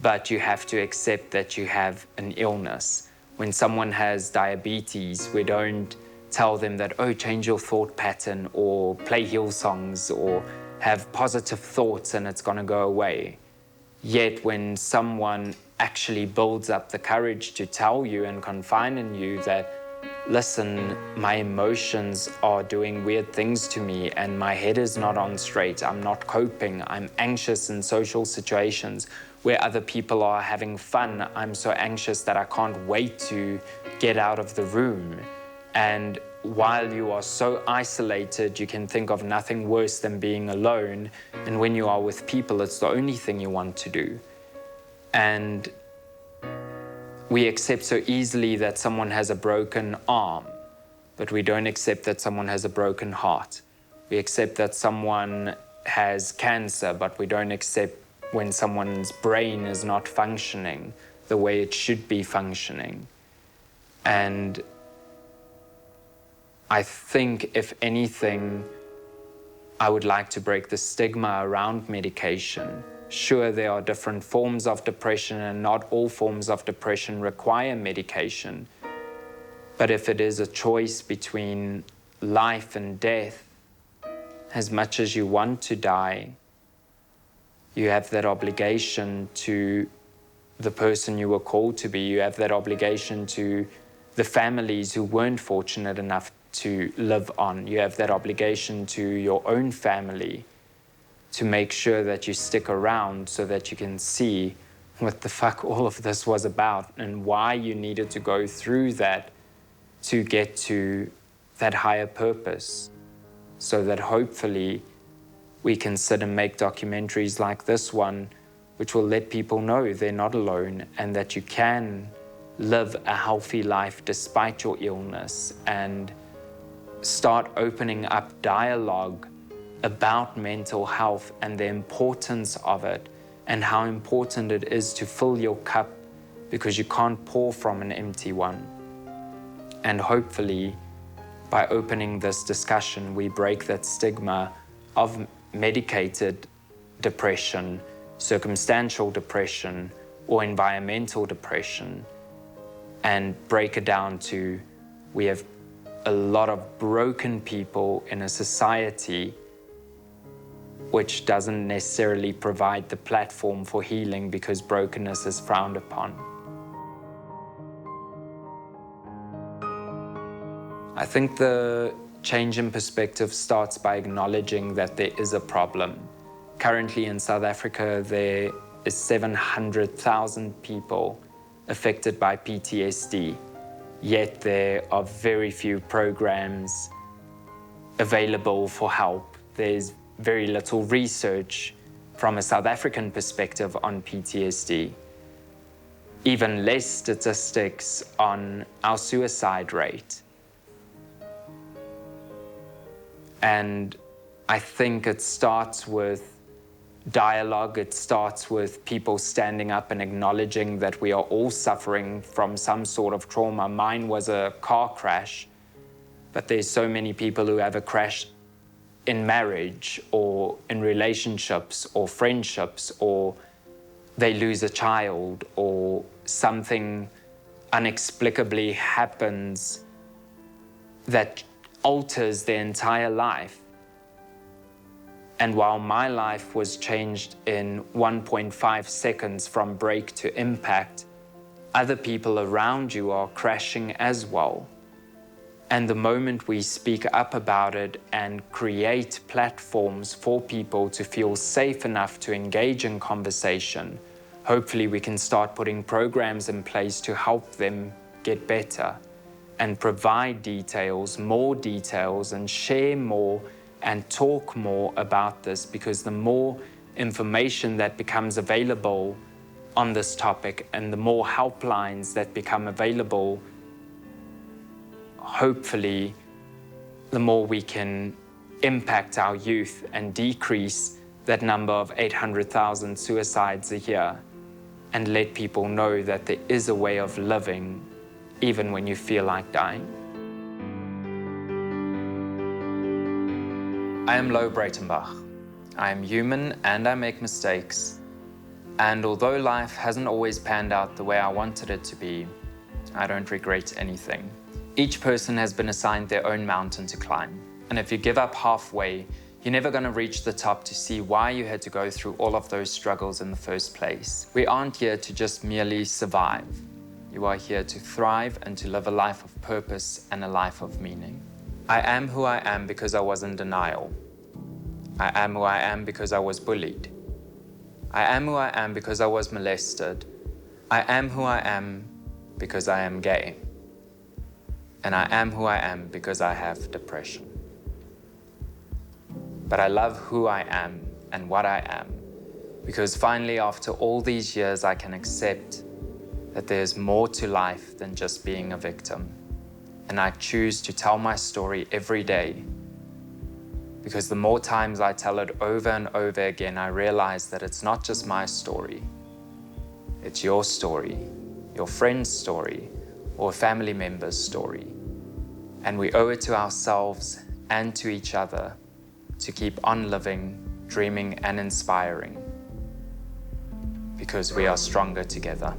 but you have to accept that you have an illness. When someone has diabetes, we don't tell them that, oh, change your thought pattern or play hill songs or have positive thoughts and it's going to go away. Yet when someone actually builds up the courage to tell you and confide in you that, listen, my emotions are doing weird things to me and my head is not on straight, I'm not coping, I'm anxious in social situations where other people are having fun, I'm so anxious that I can't wait to get out of the room. And while you are so isolated, you can think of nothing worse than being alone. And when you are with people, it's the only thing you want to do. And we accept so easily that someone has a broken arm, but we don't accept that someone has a broken heart. We accept that someone has cancer, but we don't accept when someone's brain is not functioning the way it should be functioning. And I think, if anything, I would like to break the stigma around medication. Sure, there are different forms of depression and not all forms of depression require medication. But if it is a choice between life and death, as much as you want to die, you have that obligation to the person you were called to be. You have that obligation to the families who weren't fortunate enough to live on. You have that obligation to your own family to make sure that you stick around so that you can see what the fuck all of this was about and why you needed to go through that to get to that higher purpose, so that hopefully we can sit and make documentaries like this one, which will let people know they're not alone and that you can live a healthy life despite your illness, and start opening up dialogue about mental health and the importance of it and how important it is to fill your cup, because you can't pour from an empty one. And hopefully, by opening this discussion, we break that stigma of medicated depression, circumstantial depression, or environmental depression, and break it down to, we have a lot of broken people in a society which doesn't necessarily provide the platform for healing because brokenness is frowned upon. I think the change in perspective starts by acknowledging that there is a problem. Currently in South Africa, there is 700,000 people affected by PTSD, yet there are very few programs available for help. There's very little research from a South African perspective on PTSD. Even less statistics on our suicide rate. And I think it starts with dialogue. It starts with people standing up and acknowledging that we are all suffering from some sort of trauma. Mine was a car crash, but there's so many people who have a crash in marriage or in relationships or friendships, or they lose a child, or something inexplicably happens that alters their entire life. And while my life was changed in 1.5 seconds from break to impact, other people around you are crashing as well. And the moment we speak up about it and create platforms for people to feel safe enough to engage in conversation, hopefully we can start putting programs in place to help them get better and provide details, more details, and share more and talk more about this, because the more information that becomes available on this topic and the more helplines that become available, hopefully the more we can impact our youth and decrease that number of 800,000 suicides a year, and let people know that there is a way of living even when you feel like dying. I am Louw-Down. I am human and I make mistakes. And although life hasn't always panned out the way I wanted it to be, I don't regret anything. Each person has been assigned their own mountain to climb. And if you give up halfway, you're never going to reach the top to see why you had to go through all of those struggles in the first place. We aren't here to just merely survive. You are here to thrive and to live a life of purpose and a life of meaning. I am who I am because I was in denial. I am who I am because I was bullied. I am who I am because I was molested. I am who I am because I am gay. And I am who I am because I have depression. But I love who I am and what I am, because finally, after all these years, I can accept that there's more to life than just being a victim. And I choose to tell my story every day, because the more times I tell it over and over again, I realize that it's not just my story. It's your story, your friend's story, or a family member's story. And we owe it to ourselves and to each other to keep on living, dreaming, and inspiring, because we are stronger together.